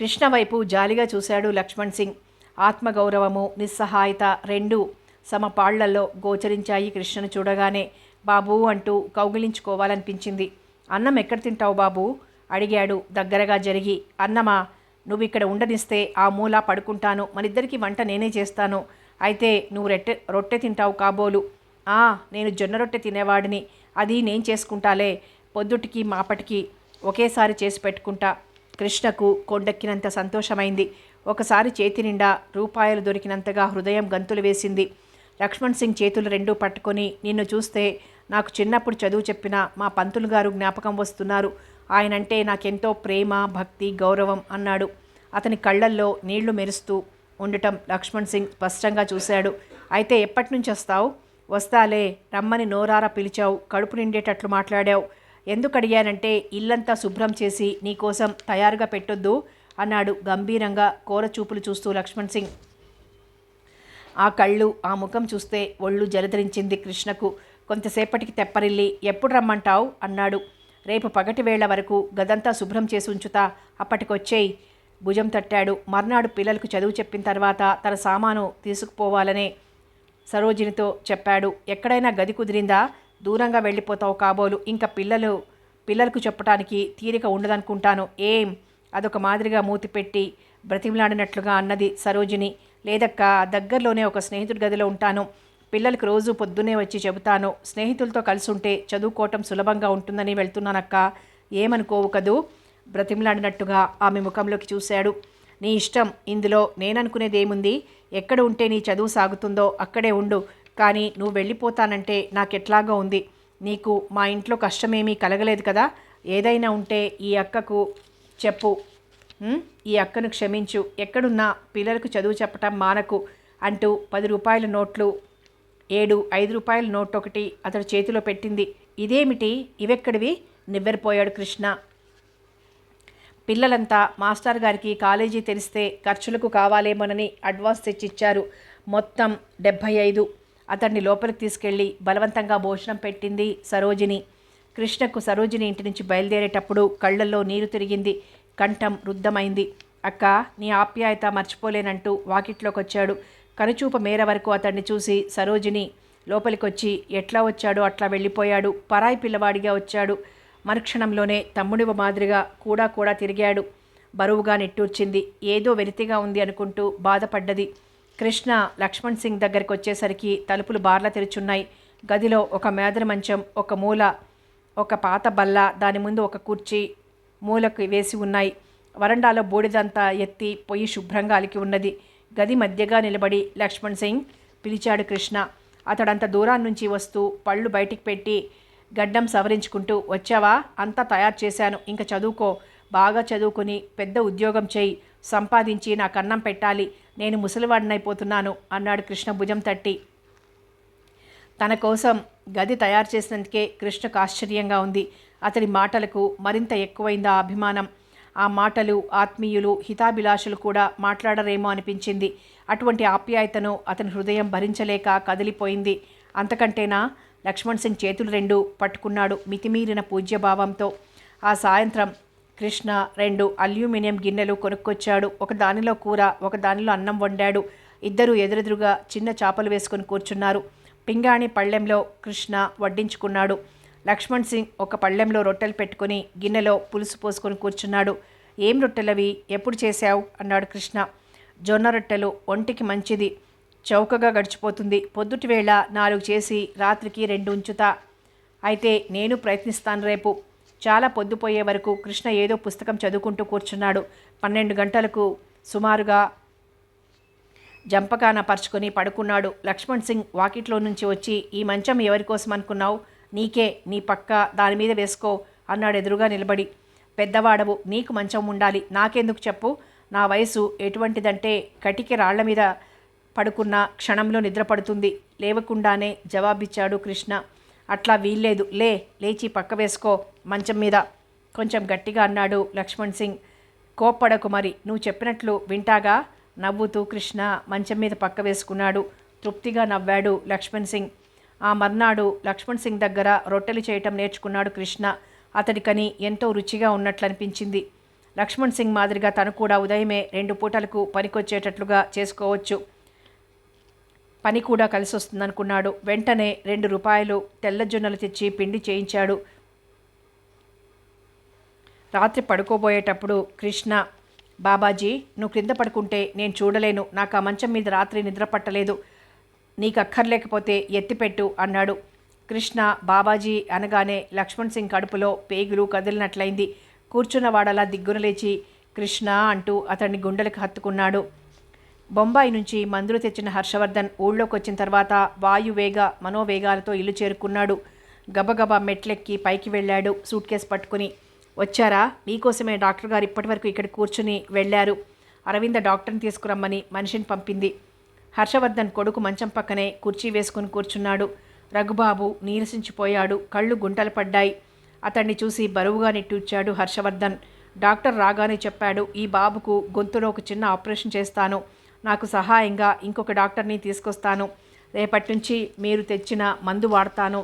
కృష్ణ వైపు జాలిగా చూశాడు లక్ష్మణ్ సింగ్. ఆత్మగౌరవము, నిస్సహాయత రెండూ సమపాళ్లలో గోచరించాయి కృష్ణను చూడగానే. బాబూ అంటూ కౌగిలించుకోవాలనిపించింది. అన్నం ఎక్కడ తింటావు బాబూ అడిగాడు దగ్గరగా జరిగి. అన్నమా, నువ్వు ఇక్కడ ఉండనిస్తే ఆ మూల పడుకుంటాను. మనిద్దరికి వంట నేనే చేస్తాను. అయితే నువ్వు రొట్టె తింటావు కాబోలు. నేను జొన్న రొట్టె తినేవాడిని, అది నేను చేసుకుంటాలే. పొద్దుటికి మాపటికి ఒకేసారి చేసి పెట్టుకుంటా. కృష్ణకు కొండెక్కినంత సంతోషమైంది. ఒకసారి చేతి నిండా రూపాయలు దొరికినంతగా హృదయం గంతులు వేసింది. లక్ష్మణ్ సింగ్ చేతులు రెండూ పట్టుకొని, నిన్ను చూస్తే నాకు చిన్నప్పుడు చదువు చెప్పిన మా పంతులు గారు జ్ఞాపకం వస్తున్నారు. ఆయనంటే నాకెంతో ప్రేమ, భక్తి, గౌరవం అన్నాడు. అతని కళ్ళల్లో నీళ్లు మెరుస్తూ ఉండటం లక్ష్మణ్ సింగ్ స్పష్టంగా చూశాడు. అయితే ఎప్పటి నుంచి వస్తావు? వస్తాలే, రమ్మని నోరారా పిలిచావు, కడుపు నిండేటట్లు మాట్లాడావు. ఎందుకు అడిగానంటే ఇల్లంతా శుభ్రం చేసి నీకోసం తయారుగా పెట్టొద్దు అన్నాడు గంభీరంగా కోరచూపులు చూస్తూ లక్ష్మణ్ సింగ్. ఆ కళ్ళు, ఆ ముఖం చూస్తే ఒళ్ళు జలధరించింది కృష్ణకు. కొంతసేపటికి తెప్పరిల్లి, ఎప్పుడు రమ్మంటావు అన్నాడు. రేపు పగటి వేళ వరకు గదంతా శుభ్రం చేసి ఉంచుతా, అప్పటికొచ్చేయి. భుజం తట్టాడు. మర్నాడు పిల్లలకు చదువు చెప్పిన తర్వాత తన సామాను తీసుకుపోవాలనే సరోజినితో చెప్పాడు. ఎక్కడైనా గది కుదిరిందా? దూరంగా వెళ్ళిపోతావు కాబోలు. ఇంకా పిల్లలకు చెప్పడానికి తీరిక ఉండదనుకుంటాను. ఏం? అదొక మాదిరిగా మూతి పెట్టి బ్రతిమలాడినట్లుగా అన్నది సరోజిని. లేదక్క, దగ్గరలోనే ఒక స్నేహితుడి గదిలో ఉంటాను. పిల్లలకు రోజు పొద్దున్నే వచ్చి చెబుతాను. స్నేహితులతో కలిసి ఉంటే చదువుకోవటం సులభంగా ఉంటుందని వెళ్తున్నానక్క. ఏమనుకోవు కదూ? బ్రతిమలాడినట్టుగా ఆమె ముఖంలోకి చూశాడు. నీ ఇష్టం, ఇందులో నేననుకునేదేముంది? ఎక్కడ ఉంటే నీ చదువు సాగుతుందో అక్కడే ఉండు. కానీ నువ్వు వెళ్ళిపోతానంటే నాకెట్లాగో ఉంది. నీకు మా ఇంట్లో కష్టమేమీ కలగలేదు కదా? ఏదైనా ఉంటే ఈ అక్కకు చెప్పు. ఈ అక్కను క్షమించు. ఎక్కడున్నా పిల్లలకు చదువు చెప్పటం మానకు అంటూ 10 రూపాయల నోట్లు 7 5 రూపాయల నోట్ ఒకటి అతడు చేతిలో పెట్టింది. ఇదేమిటి? ఇవెక్కడివి? నివ్వెరపోయాడు కృష్ణ. పిల్లలంతా మాస్టర్ గారికి కాలేజీ తెరిస్తే ఖర్చులకు కావాలేమోనని అడ్వాన్స్ తెచ్చిచ్చారు. మొత్తం 75. అతన్ని లోపలికి తీసుకెళ్లి బలవంతంగా భోజనం పెట్టింది సరోజిని. కృష్ణకు సరోజిని ఇంటి నుంచి బయలుదేరేటప్పుడు కళ్ళల్లో నీరు తిరిగింది. కంఠం రుద్ధమైంది. అక్క, నీ ఆప్యాయత మర్చిపోలేనంటూ వాకిట్లోకొచ్చాడు. కనుచూపు మేర వరకు అతన్ని చూసి సరోజిని లోపలికొచ్చి ఎట్లా వచ్చాడో అట్లా వెళ్ళిపోయాడు. పరాయి పిల్లవాడిగా వచ్చాడు. మరుక్షణంలోనే తమ్ముడివ మాదిరిగా కూడా తిరిగాడు. బరువుగా నిట్టూర్చింది. ఏదో వెలితిగా ఉంది అనుకుంటూ బాధపడ్డది. కృష్ణ లక్ష్మణ్ సింగ్ దగ్గరికి వచ్చేసరికి తలుపులు బార్లా తెరుచున్నాయి. గదిలో ఒక మేదర మంచం, ఒక మూల ఒక పాత బల్ల, దాని ముందు ఒక కుర్చీ మూలకు వేసి ఉన్నాయి. వరండాలో బూడిదంతా ఎత్తి పొయ్యి శుభ్రంగా అలికి ఉన్నది. గది మధ్యగా నిలబడి లక్ష్మణ్ సింగ్ పిలిచాడు కృష్ణ. అతడంత దూరాన్నించి వస్తూ పళ్ళు బయటికి పెట్టి గడ్డం సవరించుకుంటూ, వచ్చావా? అంతా తయారు చేశాను. ఇంక చదువుకో. బాగా చదువుకుని పెద్ద ఉద్యోగం చేయి. సంపాదించి నాకు అన్నం పెట్టాలి. నేను ముసలివాడినైపోతున్నాను అన్నాడు కృష్ణ భుజం తట్టి. తన కోసం గది తయారు చేసినందుకే కృష్ణకు ఆశ్చర్యంగా ఉంది. అతడి మాటలకు మరింత ఎక్కువైంది ఆ అభిమానం. ఆ మాటలు ఆత్మీయులు, హితాభిలాషులు కూడా మాట్లాడరేమో అనిపించింది. అటువంటి ఆప్యాయతను అతని హృదయం భరించలేక కదిలిపోయింది. అంతకంటేనా? లక్ష్మణ్ సింగ్ చేతులు 2 పట్టుకున్నాడు మితిమీరిన పూజ్యభావంతో. ఆ సాయంత్రం కృష్ణ 2 అల్యూమినియం గిన్నెలు కొనుక్కొచ్చాడు. ఒక దానిలో కూర, ఒక దానిలో అన్నం వండాడు. ఇద్దరూ ఎదురెదురుగా చిన్న చాపలు వేసుకొని కూర్చున్నారు. పింగాణి పళ్ళెంలో కృష్ణ వడ్డించుకున్నాడు. లక్ష్మణ్ సింగ్ ఒక పళ్ళెంలో రొట్టెలు పెట్టుకుని గిన్నెలో పులుసు పోసుకొని కూర్చున్నాడు. ఏం రొట్టెలవి? ఎప్పుడు చేశావు అన్నాడు కృష్ణ. జొన్న రొట్టెలు, ఒంటికి మంచిది, చౌకగా గడిచిపోతుంది. పొద్దుటివేళ 4 చేసి రాత్రికి 2 ఉంచుతా. అయితే నేను ప్రయత్నిస్తాను రేపు. చాలా పొద్దుపోయే వరకు కృష్ణ ఏదో పుస్తకం చదువుకుంటూ కూర్చున్నాడు. 12 గంటలకు సుమారుగా జంపకాన పరుచుకొని పడుకున్నాడు. లక్ష్మణ్ సింగ్ వాకిట్లో నుంచి వచ్చి, ఈ మంచం ఎవరి కోసం అనుకున్నావు? నీకే, నీ పక్క దాని మీద వేసుకో అన్నాడు ఎదురుగా నిలబడి. పెద్దవాడవు, నీకు మంచం ఉండాలి, నాకెందుకు చెప్పు? నా వయసు ఎటువంటిదంటే కటికి రాళ్ల మీద పడుకున్న క్షణంలో నిద్రపడుతుంది. లేవకుండానే జవాబిచ్చాడు కృష్ణ. అట్లా వీల్లేదు, లేచి పక్క వేసుకో మంచం మీద కొంచెం గట్టిగా అన్నాడు లక్ష్మణ్ సింగ్. కోప్పడకు మరి, నువ్వు చెప్పినట్లు వింటాగా. నవ్వుతూ కృష్ణ మంచం మీద పక్క వేసుకున్నాడు. తృప్తిగా నవ్వాడు లక్ష్మణ్ సింగ్. ఆ మర్నాడు లక్ష్మణ్ సింగ్ దగ్గర రొట్టెలు చేయటం నేర్చుకున్నాడు కృష్ణ. అతడికని ఎంతో రుచిగా ఉన్నట్లనిపించింది. లక్ష్మణ్ సింగ్ మాదిరిగా తను కూడా ఉదయమే 2 పూటలకు పనికొచ్చేటట్లుగా చేసుకోవచ్చు. పని కూడా కలిసి వస్తుందనుకున్నాడు. వెంటనే 2 రూపాయలు తెల్ల జొన్నలు తెచ్చి పిండి చేయించాడు. రాత్రి పడుకోబోయేటప్పుడు కృష్ణ, బాబాజీ, నువ్వు క్రింద పడుకుంటే నేను చూడలేను. నాకు ఆ మంచం మీద రాత్రి నిద్ర పట్టలేదు. నీకు అక్కర్లేకపోతే ఎత్తిపెట్టు అన్నాడు. కృష్ణ బాబాజీ అనగానే లక్ష్మణ్ సింగ్ కడుపులో పేగులు కదిలినట్లయింది. కూర్చున్నవాడలా దిగ్గున లేచి కృష్ణ అంటూ అతన్ని గుండెలకు హత్తుకున్నాడు. బొంబాయి నుంచి మందులు తెచ్చిన హర్షవర్ధన్ ఊళ్ళోకి వచ్చిన తర్వాత వాయువేగ మనోవేగాలతో ఇల్లు చేరుకున్నాడు. గబగబా మెట్లెక్కి పైకి వెళ్ళాడు సూట్ కేసు పట్టుకుని. వచ్చారా? మీకోసమే డాక్టర్ గారు ఇప్పటివరకు ఇక్కడ కూర్చుని వెళ్ళారు. అరవింద డాక్టర్ని తీసుకురమ్మని మనిషిని పంపింది. హర్షవర్ధన్ కొడుకు మంచం పక్కనే కుర్చీ వేసుకుని కూర్చున్నాడు. రఘుబాబు నీరసించిపోయాడు. కళ్ళు గుంటలు పడ్డాయి. అతన్ని చూసి బరువుగా నిట్టూర్చాడు హర్షవర్ధన్. డాక్టర్ రాగానే చెప్పాడు, ఈ బాబుకు గొంతులో ఒక చిన్న ఆపరేషన్ చేస్తాను. నాకు సహాయంగా ఇంకొక డాక్టర్ని తీసుకొస్తాను. రేపటి నుంచి మీరు తెచ్చిన మందు వాడతాను.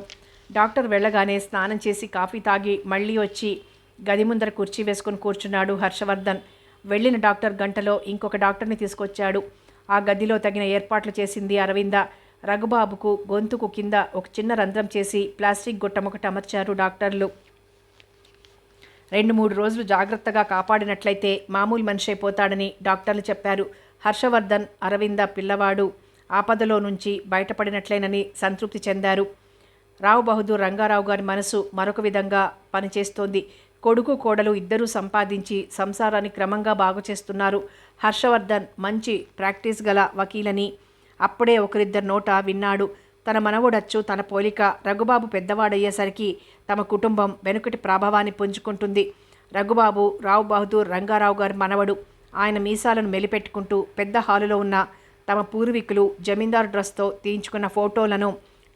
డాక్టర్ వెళ్ళగానే స్నానం చేసి కాఫీ తాగి మళ్ళీ వచ్చి గది ముందర కుర్చీ వేసుకుని కూర్చున్నాడు హర్షవర్ధన్. వెళ్ళిన డాక్టర్ గంటలో ఇంకొక డాక్టర్ని తీసుకొచ్చాడు. ఆ గదిలో తగిన ఏర్పాట్లు చేసింది అరవింద. రఘుబాబుకు గొంతుకు కింద ఒక చిన్న రంధ్రం చేసి ప్లాస్టిక్ గొట్టం ఒకటి అమర్చారు డాక్టర్లు. 2-3 రోజులు జాగ్రత్తగా కాపాడినట్లయితే మామూలు మనిషి అయిపోతాడని డాక్టర్లు చెప్పారు. హర్షవర్ధన్, అరవింద పిల్లవాడు ఆపదలో నుంచి బయటపడినట్లేనని సంతృప్తి చెందారు. రావు బహదూర్ రంగారావు గారి మనసు మరొక విధంగా పనిచేస్తోంది. కొడుకు కోడలు ఇద్దరూ సంపాదించి సంసారాన్ని క్రమంగా బాగు చేస్తున్నారు. హర్షవర్ధన్ మంచి ప్రాక్టీస్ గల వకీలని అప్పుడే ఒకరిద్దరి నోట విన్నాడు. తన మనవడచ్చు తన పోలిక. రఘుబాబు పెద్దవాడయ్యేసరికి తమ కుటుంబం వెనుకటి ప్రభావాన్ని పుంజుకుంటుంది. రఘుబాబు రావు బహదూర్ రంగారావు గారి మనవడు. ఆయన మీసాలను మెలిపెట్టుకుంటూ పెద్ద హాలులో ఉన్న తమ పూర్వీకులు జమీందారు డ్రెస్తో తీయించుకున్న ఫోటోలను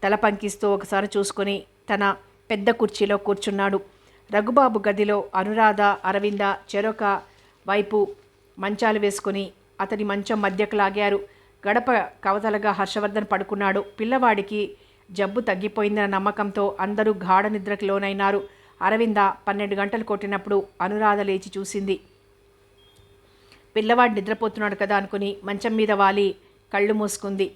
తలపంకిస్తూ ఒకసారి చూసుకొని తన పెద్ద కుర్చీలో కూర్చున్నాడు. రఘుబాబు గదిలో అనురాధ, అరవింద చెరొక వైపు మంచాలు వేసుకుని అతని మంచం మధ్యకు లాగారు. గడప కవతలగా హర్షవర్ధన్ పడుకున్నాడు. పిల్లవాడికి జబ్బు తగ్గిపోయిందన్న నమ్మకంతో అందరూ గాఢ నిద్రకు లోనైనారు. అరవింద 12 గంటలు కొట్టినప్పుడు అనురాధ లేచి చూసింది. పిల్లవాడు నిద్రపోతున్నాడు కదా అనుకుని మంచం మీద వాలి కళ్ళు మూసుకుంది.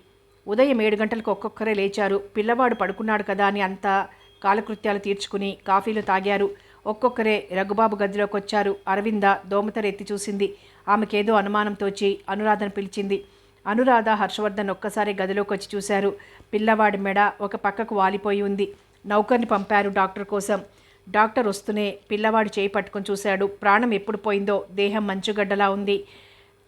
ఉదయం 7 గంటలకు ఒక్కొక్కరే లేచారు. పిల్లవాడు పడుకున్నాడు కదా అని అంతా కాలకృత్యాలు తీర్చుకుని కాఫీలు తాగారు. ఒక్కొక్కరే రఘుబాబు గదిలోకి వచ్చారు. అరవింద దోమతెర ఎత్తి చూసింది. ఆమెకేదో అనుమానం తోచి అనురాధను పిలిచింది. అనురాధ, హర్షవర్ధన్ ఒక్కసారి గదిలోకి వచ్చి చూశారు. పిల్లవాడి మెడ ఒక పక్కకు వాలిపోయి ఉంది. నౌకర్ని పంపారు డాక్టర్ కోసం. డాక్టర్ వస్తూనే పిల్లవాడు చేయి పట్టుకొని చూశాడు. ప్రాణం ఎప్పుడు పోయిందో దేహం మంచుగడ్డలా ఉంది.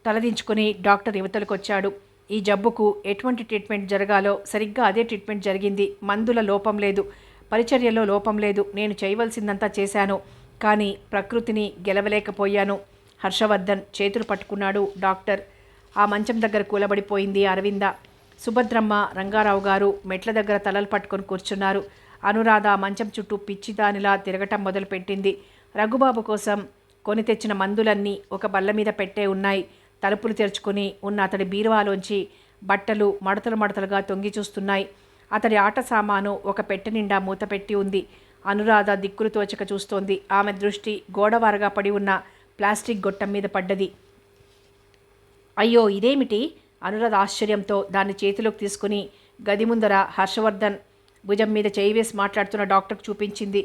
తలదించుకొని డాక్టర్ యువతలకు వచ్చాడు. ఈ జబ్బుకు ఎటువంటి ట్రీట్మెంట్ జరగాలో సరిగ్గా అదే ట్రీట్మెంట్ జరిగింది. మందుల లోపం లేదు, పరిచర్యలో లోపం లేదు. నేను చేయవలసిందంతా చేశాను, కానీ ప్రకృతిని గెలవలేకపోయాను. హర్షవర్ధన్ చేతులు పట్టుకున్నాడు డాక్టర్. ఆ మంచం దగ్గర కూలబడిపోయింది అరవింద. సుభద్రమ్మ, రంగారావు గారు మెట్ల దగ్గర తలలు పట్టుకొని కూర్చున్నారు. అనురాధ మంచం చుట్టూ పిచ్చిదానిలా తిరగటం మొదలుపెట్టింది. రఘుబాబు కోసం కొని తెచ్చిన మందులన్నీ ఒక బల్ల మీద పెట్టే ఉన్నాయి. తలుపులు తెరుచుకుని ఉన్న అతడి బీరువాలోంచి బట్టలు మడతలు మడతలుగా తొంగి చూస్తున్నాయి. అతడి ఆట సామాను ఒక పెట్టె నిండా మూతపెట్టి ఉంది. అనురాధ దిక్కులు తోచక చూస్తోంది. ఆమె దృష్టి గోడవారగా పడి ఉన్న ప్లాస్టిక్ గొట్టం మీద పడ్డది. అయ్యో, ఇదేమిటి? అనురాధ ఆశ్చర్యంతో దాన్ని చేతిలోకి తీసుకుని గది ముందర హర్షవర్ధన్ భుజం మీద చేయి వేసి మాట్లాడుతున్న డాక్టర్కు చూపించింది.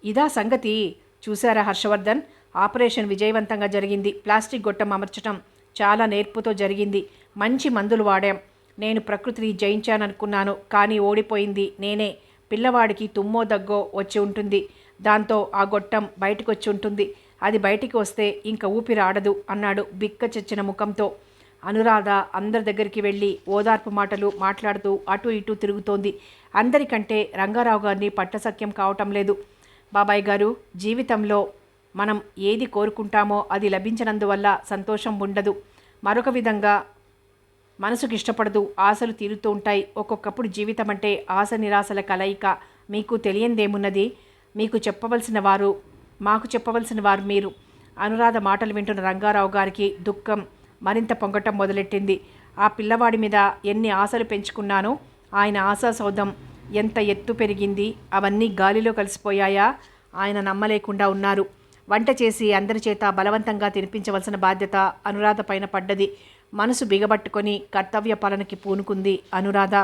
ఇదా సంగతి? చూశారా హర్షవర్ధన్, ఆపరేషన్ విజయవంతంగా జరిగింది. ప్లాస్టిక్ గొట్టం అమర్చటం చాలా నేర్పుతో జరిగింది. మంచి మందులు వాడాం. నేను ప్రకృతిని జయించాననుకున్నాను, కానీ ఓడిపోయింది నేనే. పిల్లవాడికి తుమ్మో దగ్గో వచ్చి ఉంటుంది. దాంతో ఆ గొట్టం బయటకు వచ్చి ఉంటుంది. అది బయటికి వస్తే ఇంక ఊపిరి ఆడదు అన్నాడు బిక్క చచ్చిన ముఖంతో. అనురాధ అందరి దగ్గరికి వెళ్ళి ఓదార్పు మాటలు మాట్లాడుతూ అటు ఇటు తిరుగుతోంది. అందరికంటే రంగారావు గారిని పట్టసఖ్యం కావటం లేదు. బాబాయ్ గారు, జీవితంలో మనం ఏది కోరుకుంటామో అది లభించినందువల్ల సంతోషం ఉండదు. మరొక విధంగా మనసుకు ఇష్టపడదు. ఆశలు తీరుతూ ఉంటాయి. ఒక్కొక్కప్పుడు జీవితం అంటే ఆశ నిరాశల కలయిక. మీకు తెలియందేమున్నది? మీకు చెప్పవలసిన వారు, మాకు చెప్పవలసిన వారు మీరు. అనురాధ మాటలు వింటున్న రంగారావు గారికి దుఃఖం మరింత పొంగటం మొదలెట్టింది. ఆ పిల్లవాడి మీద ఎన్ని ఆశలు పెంచుకున్నానో, ఆయన ఆశా సౌధం ఎంత ఎత్తు పెరిగింది, అవన్నీ గాలిలో కలిసిపోయాయా? ఆయన నమ్మలేకుండా ఉన్నారు. వంట చేసి అందరి చేత బలవంతంగా తినిపించవలసిన బాధ్యత అనురాధ పైన పడ్డది. మనసు బిగబట్టుకొని కర్తవ్య పాలనకి పూనుకుంది అనురాధ.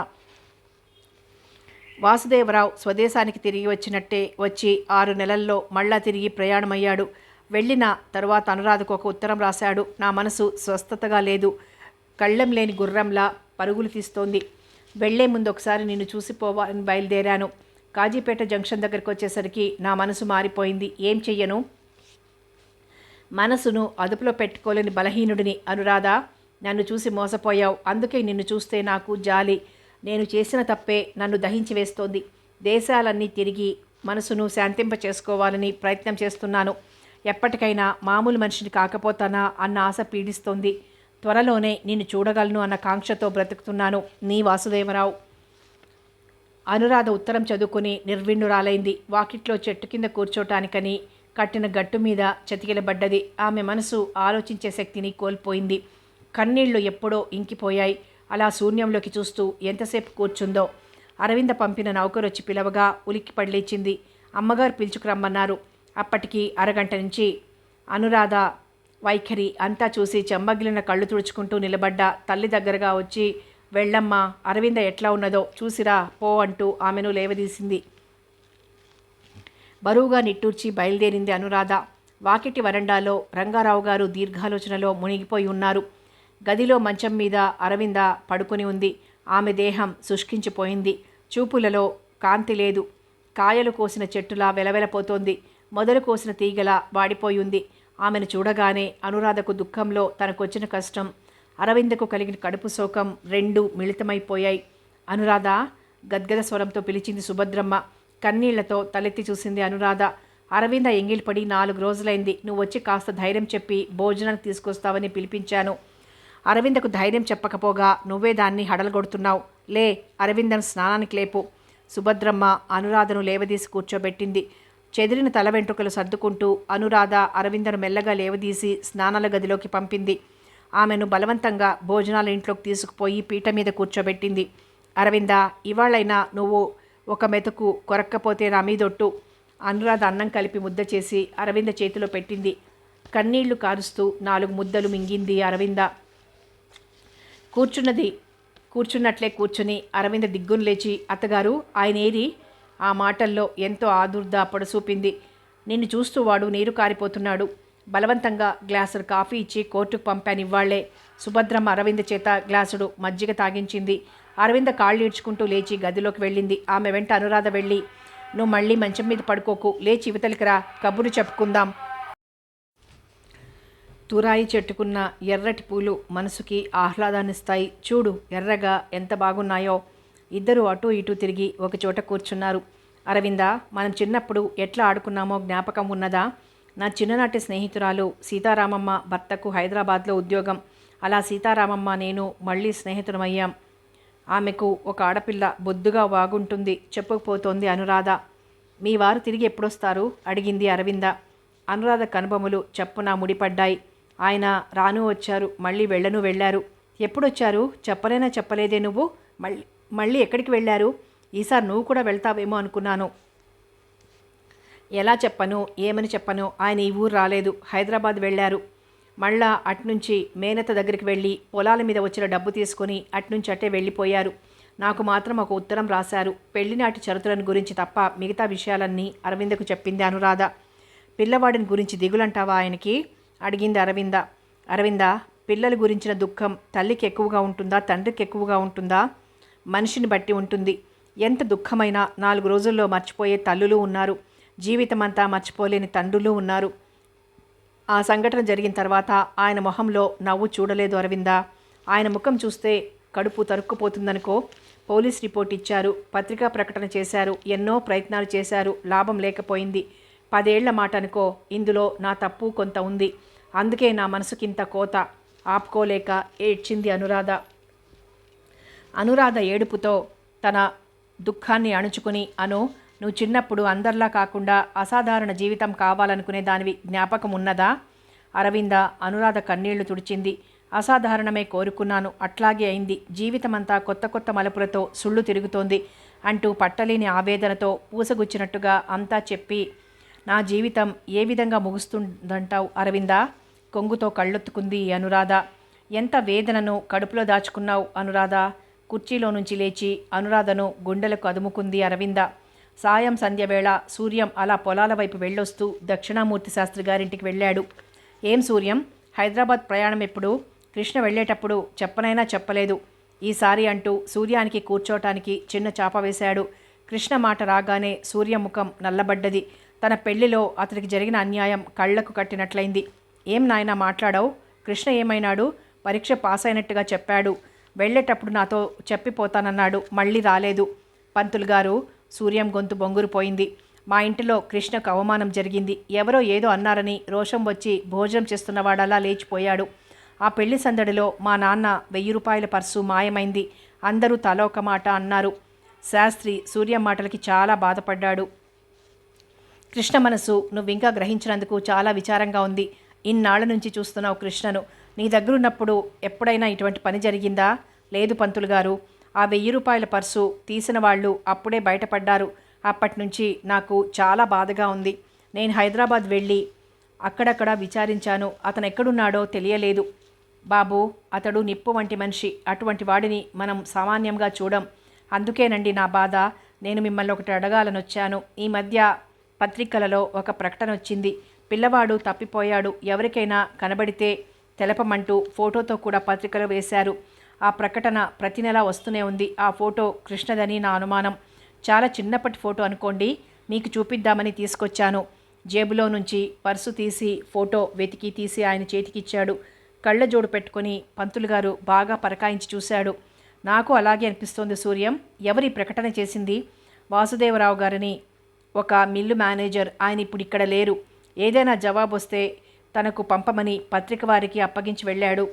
వాసుదేవరావు స్వదేశానికి తిరిగి వచ్చినట్టే వచ్చి 6 నెలల్లో మళ్ళా తిరిగి ప్రయాణమయ్యాడు. వెళ్ళిన తరువాత అనురాధకు ఒక ఉత్తరం రాశాడు. నా మనసు స్వస్థతగా లేదు, కళ్ళెం లేని గుర్రంలా పరుగులు తీస్తోంది. వెళ్లే ముందు ఒకసారి నిన్ను చూసిపోవాలని బయలుదేరాను. కాజీపేట జంక్షన్ దగ్గరికి వచ్చేసరికి నా మనసు మారిపోయింది. ఏం చెయ్యను? మనసును అదుపులో పెట్టుకోలేని బలహీనుడిని. అనురాధ, నన్ను చూసి మోసపోయావు. అందుకే నిన్ను చూస్తే నాకు జాలి. నేను చేసిన తప్పే నన్ను దహించి వేస్తోంది. దేశాలన్నీ తిరిగి మనసును శాంతింప చేసుకోవాలని ప్రయత్నం చేస్తున్నాను. ఎప్పటికైనా మామూలు మనిషిని కాకపోతానా అన్న ఆశ పీడిస్తోంది. త్వరలోనే నిన్ను చూడగలను అన్న కాంక్షతో బ్రతుకుతున్నాను. నీ వాసుదేవరావు. అనురాధ ఉత్తరం చదువుకుని నిర్విణ్ణురాలైంది. వాకిట్లో చెట్టు కింద కూర్చోటానికని కట్టిన గట్టు మీద చతికిలబడ్డది. ఆమె మనసు ఆలోచించే శక్తిని కోల్పోయింది. కన్నీళ్లు ఎప్పుడో ఇంకిపోయాయి. అలా శూన్యంలోకి చూస్తూ ఎంతసేపు కూర్చుందో. అరవింద పంపిన నౌకరొచ్చి పిలవగా ఉలిక్కిపడి లేచింది. అమ్మగారు పిలుచుకురమ్మన్నారు. అప్పటికి అరగంట నుంచి అనురాధ వైఖరి అంతా చూసి చెమ్మగిలిన కళ్ళు తుడుచుకుంటూ నిలబడ్డ తల్లి దగ్గరగా వచ్చి వెళ్ళమ్మా, అరవింద ఎట్లా ఉన్నదో చూసిరా పో అంటూ ఆమెను లేవదీసింది. బరువుగా నిట్టూర్చి బయలుదేరింది అనురాధ. వాకిటి వరండాలో రంగారావు గారు దీర్ఘాలోచనలో మునిగిపోయి ఉన్నారు. గదిలో మంచం మీద అరవింద పడుకుని ఉంది. ఆమె దేహం శుష్కించిపోయింది. చూపులలో కాంతి లేదు. కాయలు కోసిన చెట్టులా వెలవెలపోతోంది. మొదలు కోసిన తీగలా వాడిపోయి ఉంది. ఆమెను చూడగానే అనురాధకు దుఃఖంలో తనకొచ్చిన కష్టం, అరవిందకు కలిగిన కడుపు శోకం రెండూ మిళితమైపోయాయి. అనురాధ గద్గద స్వరంతో పిలిచింది సుభద్రమ్మ. కన్నీళ్లతో తలెత్తి చూసింది అనురాధ. అరవింద ఎంగిలిపడి 4 రోజులైంది. నువ్వు వచ్చి కాస్త ధైర్యం చెప్పి భోజనానికి తీసుకొస్తావని పిలిపించాను. అరవిందకు ధైర్యం చెప్పకపోగా నువ్వే దాన్ని హడలగొడుతున్నావు. లే, అరవిందను స్నానానికి లేపు. సుభద్రమ్మ అనురాధను లేవదీసి కూర్చోబెట్టింది. చెదిరిన తల వెంట్రుకలు సర్దుకుంటూ అనురాధ అరవిందను మెల్లగా లేవదీసి స్నానాల గదిలోకి పంపింది. ఆమెను బలవంతంగా భోజనాల ఇంట్లోకి తీసుకుపోయి పీట మీద కూర్చోబెట్టింది. అరవింద, ఇవాళైనా నువ్వు ఒక మెతుకు కొరక్కపోతే నా మీదొట్టు. అనురాధ అన్నం కలిపి ముద్ద చేసి అరవింద చేతిలో పెట్టింది. కన్నీళ్లు కారుస్తూ 4 ముద్దలు మింగింది అరవింద. కూర్చున్నట్లే కూర్చుని అరవింద దిగ్గును లేచి, అత్తగారు ఆయన ఏరి? ఆ మాటల్లో ఎంతో ఆదుర్ద పొడసూపింది. నిన్ను చూస్తూ వాడు నీరు కారిపోతున్నాడు. బలవంతంగా గ్లాసుడు కాఫీ ఇచ్చి కోర్టుకు పంపాను ఇవ్వాళ్లే. సుభద్రమ్మ అరవింద చేత గ్లాసుడు మజ్జిగ తాగించింది. అరవింద కాళ్ళు ఈడ్చుకుంటూ లేచి గదిలోకి వెళ్ళింది. ఆమె వెంట అనురాధ వెళ్ళి, నువ్వు మళ్ళీ మంచం మీద పడుకోకు, లేచి ఇవతలికి రా, కబురు చెప్పుకుందాం. తురాయి చెట్టుకున్న ఎర్రటి పూలు మనసుకి ఆహ్లాదాన్నిస్తాయి. చూడు ఎర్రగా ఎంత బాగున్నాయో. ఇద్దరు అటూ ఇటూ తిరిగి ఒకచోట కూర్చున్నారు. అరవింద, మనం చిన్నప్పుడు ఎట్లా ఆడుకున్నామో జ్ఞాపకం ఉన్నదా? నా చిన్ననాటి స్నేహితురాలు సీతారామమ్మ భర్తకు హైదరాబాద్లో ఉద్యోగం. అలా సీతారామమ్మ నేను మళ్ళీ స్నేహితులమయ్యాం. ఆమెకు ఒక ఆడపిల్ల బొద్దుగా వాగుంటుంది చెప్పుకుపోతోంది అనురాధ. మీ వారు తిరిగి ఎప్పుడొస్తారు అడిగింది అరవింద. అనురాధ కనుబొమ్మలు చప్పున ముడిపడ్డాయి. ఆయన రాను వచ్చారు, మళ్ళీ వెళ్ళను వెళ్ళారు. ఎప్పుడొచ్చారు? చెప్పలేదే నువ్వు. మళ్ళీ ఎక్కడికి వెళ్ళారు? ఈసారి నువ్వు కూడా వెళ్తావేమో అనుకున్నాను. ఎలా చెప్పను, ఏమని చెప్పను? ఆయన ఈ ఊరు రాలేదు, హైదరాబాద్ వెళ్ళారు. మళ్ళా అట్నుంచి మేనత దగ్గరికి వెళ్ళి పొలాల మీద వచ్చిన డబ్బు తీసుకొని అట్నుంచి అట్టే వెళ్ళిపోయారు. నాకు మాత్రం ఒక ఉత్తరం రాశారు. పెళ్లినాటి షరతులను గురించి తప్ప మిగతా విషయాలన్నీ అరవిందకు చెప్పింది అనురాధ. పిల్లవాడిని గురించి దిగులంటావా ఆయనకి అడిగింది అరవింద. అరవింద, పిల్లల గురించిన దుఃఖం తల్లికి ఎక్కువగా ఉంటుందా, తండ్రికి ఎక్కువగా ఉంటుందా? మనిషిని బట్టి ఉంటుంది. ఎంత దుఃఖమైనా 4 రోజుల్లో మర్చిపోయే తల్లులు ఉన్నారు. జీవితమంతా మర్చిపోలేని తండ్రులు ఉన్నారు. ఆ సంఘటన జరిగిన తర్వాత ఆయన మొహంలో నవ్వు చూడలేదు అరవింద. ఆయన ముఖం చూస్తే కడుపు తరుక్కుపోతుందనుకో. పోలీస్ రిపోర్ట్ ఇచ్చారు, పత్రికా ప్రకటన చేశారు, ఎన్నో ప్రయత్నాలు చేశారు, లాభం లేకపోయింది. 10 ఏళ్ల మాట అనుకో. ఇందులో నా తప్పు కొంత ఉంది. అందుకే నా మనసుకింత కోత. ఆపుకోలేక ఏడ్చింది అనురాధ. అనురాధ ఏడుపుతో తన దుఃఖాన్ని అణుచుకుని, నువ్వు చిన్నప్పుడు అందరిలా కాకుండా అసాధారణ జీవితం కావాలనుకునే దానివి జ్ఞాపకం ఉన్నదా? అరవింద అనురాధ కన్నీళ్లు తుడిచింది. అసాధారణమే కోరుకున్నాను, అట్లాగే అయింది. జీవితమంతా కొత్త కొత్త మలుపులతో సుళ్ళు తిరుగుతోంది అంటూ పట్టలేని ఆవేదనతో పూసగుచ్చినట్టుగా అంతా చెప్పి, నా జీవితం ఏ విధంగా ముగుస్తుందంటావు అరవింద? కొంగుతో కళ్ళొత్తుకుంది అనురాధ. ఎంత వేదనను కడుపులో దాచుకున్నావు అనురాధ? కుర్చీలో నుంచి లేచి అనురాధను గుండెలకు అదుముకుంది అరవింద. సాయం సంధ్యవేళ సూర్యం అలా పొలాల వైపు వెళ్ళొస్తూ దక్షిణామూర్తి శాస్త్రి గారింటికి వెళ్ళాడు. ఏం సూర్యం, హైదరాబాద్ ప్రయాణం ఎప్పుడు? కృష్ణ వెళ్ళేటప్పుడు చెప్పనైనా చెప్పలేదు ఈసారి అంటూ సూర్యానికి కూర్చోటానికి చిన్న చాప వేశాడు. కృష్ణ మాట రాగానే సూర్య ముఖం నల్లబడ్డది. తన పెళ్లిలో అతడికి జరిగిన అన్యాయం కళ్లకు కట్టినట్లయింది. ఏం నాయనా మాట్లాడావు? కృష్ణ ఏమైనాడు? పరీక్ష పాస్ అయినట్టుగా చెప్పాడు. వెళ్ళేటప్పుడు నాతో చెప్పిపోతానన్నాడు, మళ్ళీ రాలేదు. పంతులు గారు, సూర్యం గొంతు బొంగురుపోయింది. మా ఇంటిలో కృష్ణకు అవమానం జరిగింది. ఎవరో ఏదో అన్నారని రోషం వచ్చి భోజనం చేస్తున్నవాడలా లేచిపోయాడు. ఆ పెళ్లి సందడిలో మా నాన్న 1000 రూపాయల పర్సు మాయమైంది. అందరూ తల ఒక మాట అన్నారు. శాస్త్రి సూర్యం మాటలకి చాలా బాధపడ్డాడు. కృష్ణ మనసు నువ్వింకా గ్రహించినందుకు చాలా విచారంగా ఉంది. ఇన్నాళ్ల నుంచి చూస్తున్నావు కృష్ణను. నీ దగ్గరున్నప్పుడు ఎప్పుడైనా ఇటువంటి పని జరిగిందా? లేదు పంతులు గారు. ఆ 1000 రూపాయల పర్సు తీసిన వాళ్ళు అప్పుడే బయటపడ్డారు. అప్పటి నుంచి నాకు చాలా బాధగా ఉంది. నేను హైదరాబాద్ వెళ్ళి అక్కడక్కడ విచారించాను. అతను ఎక్కడున్నాడో తెలియలేదు. బాబు, అతడు నిప్పు వంటి మనిషి. అటువంటి వాడిని మనం సామాన్యంగా చూడం. అందుకేనండి నా బాధ. నేను మిమ్మల్ని ఒకటి అడగాలని వచ్చాను. ఈ మధ్య పత్రికలలో ఒక ప్రకటన వచ్చింది. పిల్లవాడు తప్పిపోయాడు, ఎవరికైనా కనబడితే తెలపమంటూ ఫోటోతో కూడా పత్రికలో వేశారు. ఆ ప్రకటన ప్రతి నెలా వస్తూనే ఉంది. ఆ ఫోటో కృష్ణదని నా అనుమానం. చాలా చిన్నప్పటి ఫోటో అనుకోండి. మీకు చూపిద్దామని తీసుకొచ్చాను. జేబులో నుంచి పర్సు తీసి ఫోటో వెతికి తీసి ఆయన చేతికిచ్చాడు. కళ్ళజోడు పెట్టుకుని పంతులు గారు బాగా పరకాయించి చూశాడు. నాకు అలాగే అనిపిస్తోంది సూర్యం. ఎవరి ప్రకటన చేసింది? వాసుదేవరావు గారని, ఒక మిల్లు మేనేజర్. ఆయన ఇప్పుడు ఇక్కడ లేరు. ఏదైనా జవాబు వస్తే తనకు పంపమని పత్రిక వారికి అప్పగించి వెళ్ళాడు.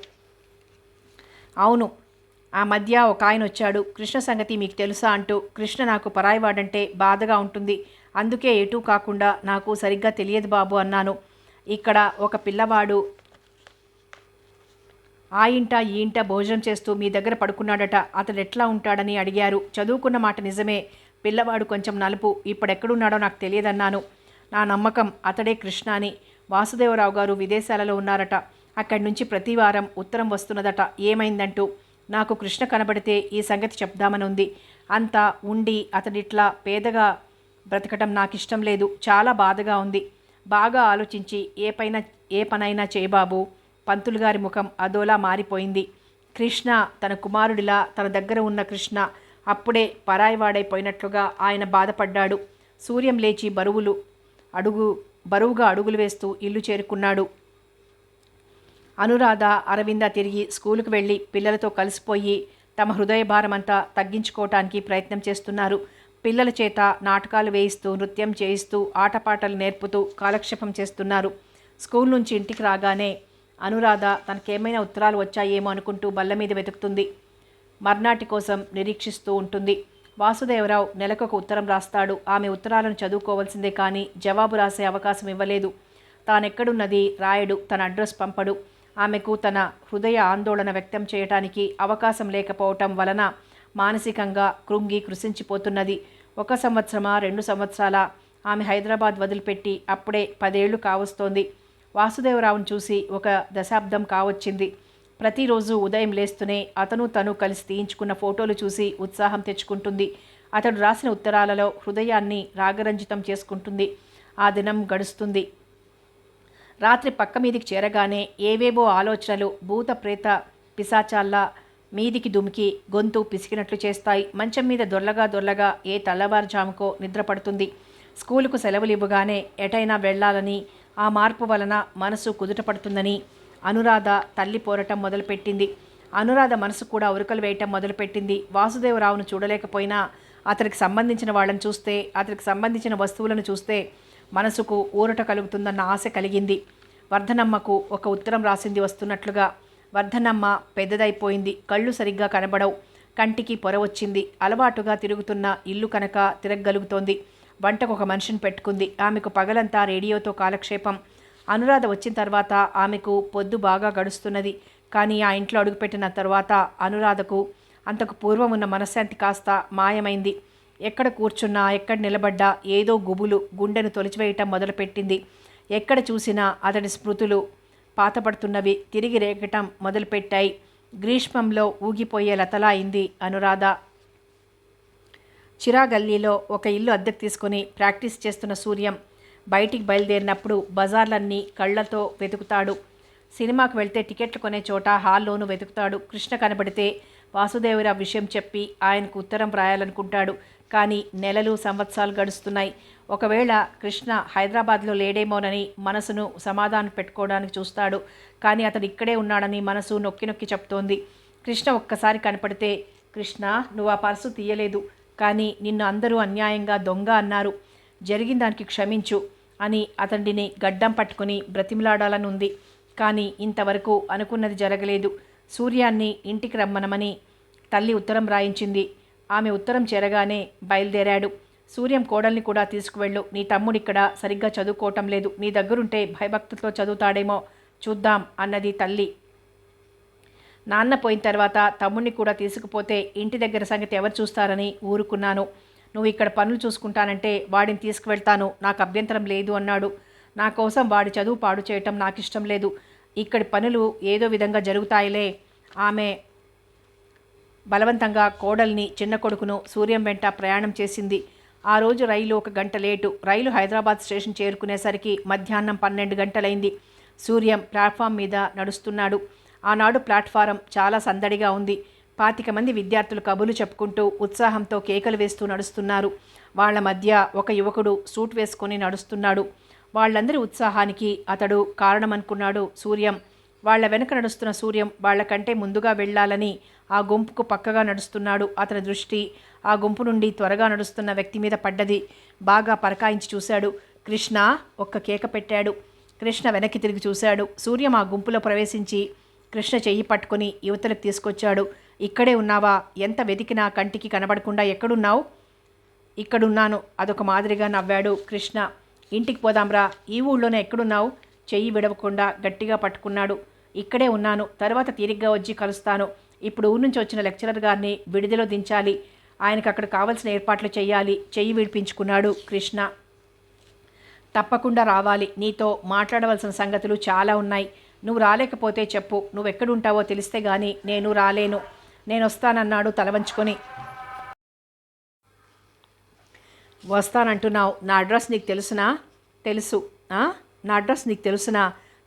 అవును, ఆ మధ్య ఒక ఆయన వచ్చాడు. కృష్ణ సంగతి మీకు తెలుసా అంటూ. కృష్ణ నాకు పరాయివాడంటే బాధగా ఉంటుంది. అందుకే ఎటూ కాకుండా నాకు సరిగ్గా తెలియదు బాబు అన్నాను. ఇక్కడ ఒక పిల్లవాడు ఆ ఇంట ఈ ఇంట భోజనం చేస్తూ మీ దగ్గర పడుకున్నాడట. అతడు ఎట్లా ఉంటాడని అడిగారు. చదువుకున్న మాట నిజమే. పిల్లవాడు కొంచెం నలుపు. ఇప్పుడెక్కడున్నాడో నాకు తెలియదన్నాను. నా నమ్మకం అతడే కృష్ణ అని. వాసుదేవరావు గారు విదేశాలలో ఉన్నారట. అక్కడి నుంచి ప్రతి వారం ఉత్తరం వస్తున్నదట ఏమైందంటూ. నాకు కృష్ణ కనబడితే ఈ సంగతి చెప్దామని ఉంది. అంతా ఉండి అతడిట్లా పేదగా బ్రతకటం నాకు ఇష్టం లేదు. చాలా బాధగా ఉంది. బాగా ఆలోచించి ఏ పనైనా చేయబాబు. పంతులు గారి ముఖం అదోలా మారిపోయింది. కృష్ణ తన కుమారుడిలా, తన దగ్గర ఉన్న కృష్ణ అప్పుడే పరాయివాడైపోయినట్లుగా ఆయన బాధపడ్డాడు. సూర్యం లేచి బరువుగా అడుగులు వేస్తూ ఇల్లు చేరుకున్నాడు. అనురాధ, అరవింద తిరిగి స్కూలుకు వెళ్ళి పిల్లలతో కలిసిపోయి తమ హృదయభారమంతా తగ్గించుకోవటానికి ప్రయత్నం చేస్తున్నారు. పిల్లల చేత నాటకాలు వేయిస్తూ, నృత్యం చేయిస్తూ, ఆటపాటలు నేర్పుతూ కాలక్షేపం చేస్తున్నారు. స్కూల్ నుంచి ఇంటికి రాగానే అనురాధ తనకేమైనా ఉత్తరాలు వచ్చాయేమో అనుకుంటూ బల్ల మీద వెతుకుతుంది. మర్నాటి కోసం నిరీక్షిస్తూ ఉంటుంది. వాసుదేవరావు నెలకొక ఉత్తరం రాస్తాడు. ఆమె ఉత్తరాలను చదువుకోవాల్సిందే కానీ జవాబు రాసే అవకాశం ఇవ్వలేదు. తానెక్కడున్నది రాయడు, తన అడ్రస్ పంపడు. ఆమెకు తన హృదయ ఆందోళన వ్యక్తం చేయటానికి అవకాశం లేకపోవటం వలన మానసికంగా కృంగి కృషించిపోతున్నది. 1 సంవత్సరమా 2 సంవత్సరాల ఆమె హైదరాబాద్ వదిలిపెట్టి అప్పుడే 10 ఏళ్లు కావస్తోంది. వాసుదేవరావును చూసి 1 దశాబ్దం కావచ్చింది. ప్రతిరోజు ఉదయం లేస్తూనే అతను తను కలిసి తీయించుకున్న ఫోటోలు చూసి ఉత్సాహం తెచ్చుకుంటుంది. అతడు రాసిన ఉత్తరాలలో హృదయాన్ని రాగరంజితం చేసుకుంటుంది. ఆ దినం గడుస్తుంది. రాత్రి పక్క మీదికి చేరగానే ఏవేవో ఆలోచనలు భూత ప్రేత పిశాచాల్లా మీదికి దుమికి గొంతు పిసికినట్లు చేస్తాయి. మంచం మీద దొర్లగా ఏ తెల్లవారుజాముకో నిద్రపడుతుంది. స్కూలుకు సెలవులు ఇవ్వగానే ఎటైనా వెళ్లాలని, ఆ మార్పు వలన మనసు కుదుటపడుతుందని అనురాధ తల్లి పోరటం మొదలుపెట్టింది. అనురాధ మనసు కూడా ఉరకలు వేయటం మొదలుపెట్టింది. వాసుదేవరావును చూడలేకపోయినా అతనికి సంబంధించిన వాళ్ళని చూస్తే, అతనికి సంబంధించిన వస్తువులను చూస్తే మనసుకు ఊరట కలుగుతుందన్న ఆశ కలిగింది. వర్ధనమ్మకు ఒక ఉత్తరం రాసింది వస్తున్నట్లుగా. వర్ధనమ్మ పెద్దదైపోయింది. కళ్ళు సరిగ్గా కనబడవు. కంటికి పొర వచ్చింది. అలవాటుగా తిరుగుతున్న ఇల్లు కనుక తిరగగలుగుతోంది. వంటకు ఒక మనిషిని పెట్టుకుంది. ఆమెకు పగలంతా రేడియోతో కాలక్షేపం. అనురాధ వచ్చిన తర్వాత ఆమెకు పొద్దు బాగా గడుస్తున్నది. కానీ ఆ ఇంట్లో అడుగుపెట్టిన తర్వాత అనురాధకు అంతకు పూర్వం ఉన్న మనశ్శాంతి కాస్త మాయమైంది. ఎక్కడ కూర్చున్నా, ఎక్కడ నిలబడ్డా ఏదో గుబులు గుండెను తొలిచివేయటం మొదలుపెట్టింది. ఎక్కడ చూసినా అతడి స్మృతులు పాతపడుతున్నవి తిరిగి రేగటం మొదలుపెట్టాయి. గ్రీష్మంలో ఊగిపోయే లతలా అయింది అనురాధ. చిరాగల్లీలో ఒక ఇల్లు అద్దెకు తీసుకుని ప్రాక్టీస్ చేస్తున్న సూర్యం బయటికి బయలుదేరినప్పుడు బజార్లన్నీ కళ్లతో వెతుకుతాడు. సినిమాకు వెళ్తే టికెట్లు కొనే చోట హాల్లోనూ వెతుకుతాడు. కృష్ణ కనబడితే వాసుదేవరావు విషయం చెప్పి ఆయనకు ఉత్తరం రాయాలనుకుంటాడు. కానీ నెలలు సంవత్సరాలు గడుస్తున్నాయి. ఒకవేళ కృష్ణ హైదరాబాద్లో లేడేమోనని మనసును సమాధానం పెట్టుకోవడానికి చూస్తాడు. కానీ అతడు ఇక్కడే ఉన్నాడని మనసు నొక్కి నొక్కి చెప్తోంది. కృష్ణ ఒక్కసారి కనపడితే, కృష్ణ, నువ్వు ఆ పర్సు తీయలేదు, కానీ నిన్ను అందరూ అన్యాయంగా దొంగ అన్నారు, జరిగిన దానికి క్షమించు అని అతడిని గడ్డం పట్టుకుని బ్రతిమిలాడాలని ఉంది. కానీ ఇంతవరకు అనుకున్నది జరగలేదు. సూర్యాన్ని ఇంటికి రమ్మనమని తల్లి ఉత్తరం రాయించింది. ఆమె ఉత్తరం చేరగానే బయలుదేరాడు. సూర్యం కోడల్ని కూడా తీసుకువెళ్ళు. నీ తమ్ముడిక్కడ సరిగ్గా చదువుకోవటం లేదు. నీ దగ్గరుంటే భయభక్తులతో చదువుతాడేమో చూద్దాం అన్నది తల్లి. నాన్న పోయిన తర్వాత తమ్ముడిని కూడా తీసుకుపోతే ఇంటి దగ్గర సంగతి ఎవరు చూస్తారని ఊరుకున్నాను. నువ్వు ఇక్కడ పనులు చూసుకుంటానంటే వాడిని తీసుకువెళ్తాను, నాకు అభ్యంతరం లేదు అన్నాడు. నా కోసం వాడి చదువు పాడు చేయటం నాకు ఇష్టం లేదు. ఇక్కడి పనులు ఏదో విధంగా జరుగుతాయిలే. ఆమె బలవంతంగా కోడల్ని, చిన్న కొడుకును సూర్యం వెంట ప్రయాణం చేసింది. ఆ రోజు రైలు 1 గంట లేటు. రైలు హైదరాబాద్ స్టేషన్ చేరుకునేసరికి మధ్యాహ్నం 12 గంటలైంది. సూర్యం ప్లాట్ఫామ్ మీద నడుస్తున్నాడు. ఆనాడు ప్లాట్ఫారం చాలా సందడిగా ఉంది. 25 మంది విద్యార్థులు కబుర్లు చెప్పుకుంటూ ఉత్సాహంతో కేకలు వేస్తూ నడుస్తున్నారు. వాళ్ల మధ్య ఒక యువకుడు సూట్ వేసుకొని నడుస్తున్నాడు. వాళ్ళందరి ఉత్సాహానికి అతడు కారణమనుకున్నాడు సూర్యం. వాళ్ల వెనుక నడుస్తున్న సూర్యం వాళ్లకంటే ముందుగా వెళ్ళాలని ఆ గుంపుకు పక్కగా నడుస్తున్నాడు. అతని దృష్టి ఆ గుంపు నుండి త్వరగా నడుస్తున్న వ్యక్తి మీద పడ్డది. బాగా పరకాయించి చూశాడు. కృష్ణ ఒక్క కేక పెట్టాడు. కృష్ణ వెనక్కి తిరిగి చూశాడు. సూర్యం ఆ గుంపులో ప్రవేశించి కృష్ణ చెయ్యి పట్టుకుని యువతలకు తీసుకొచ్చాడు. ఇక్కడే ఉన్నావా? ఎంత వెతికినా కంటికి కనబడకుండా ఎక్కడున్నావు? ఇక్కడున్నాను. అదొక మాదిరిగా నవ్వాడు కృష్ణ. ఇంటికి పోదాంరా. ఈ ఊళ్ళోనే ఎక్కడున్నావు? చెయ్యి విడవకుండా గట్టిగా పట్టుకున్నాడు. ఇక్కడే ఉన్నాను. తర్వాత తీరిగ్గా వచ్చి కలుస్తాను. ఇప్పుడు ఊరు నుంచి వచ్చిన లెక్చరర్ గారిని విడిదిలో దించాలి. ఆయనకు అక్కడ కావలసిన ఏర్పాట్లు చేయాలి. చెయ్యి విడిపించుకున్నాడు కృష్ణ. తప్పకుండా రావాలి. నీతో మాట్లాడవలసిన సంగతులు చాలా ఉన్నాయి. నువ్వు రాలేకపోతే చెప్పు. నువ్వెక్కడుంటావో తెలిస్తే గానీ నేను రాలేను. నేను వస్తానన్నాడు తల వంచుకొని. వస్తానంటున్నావు. నా అడ్రస్ నీకు తెలుసునా? తెలుసు. నా అడ్రస్ నీకు తెలుసునా?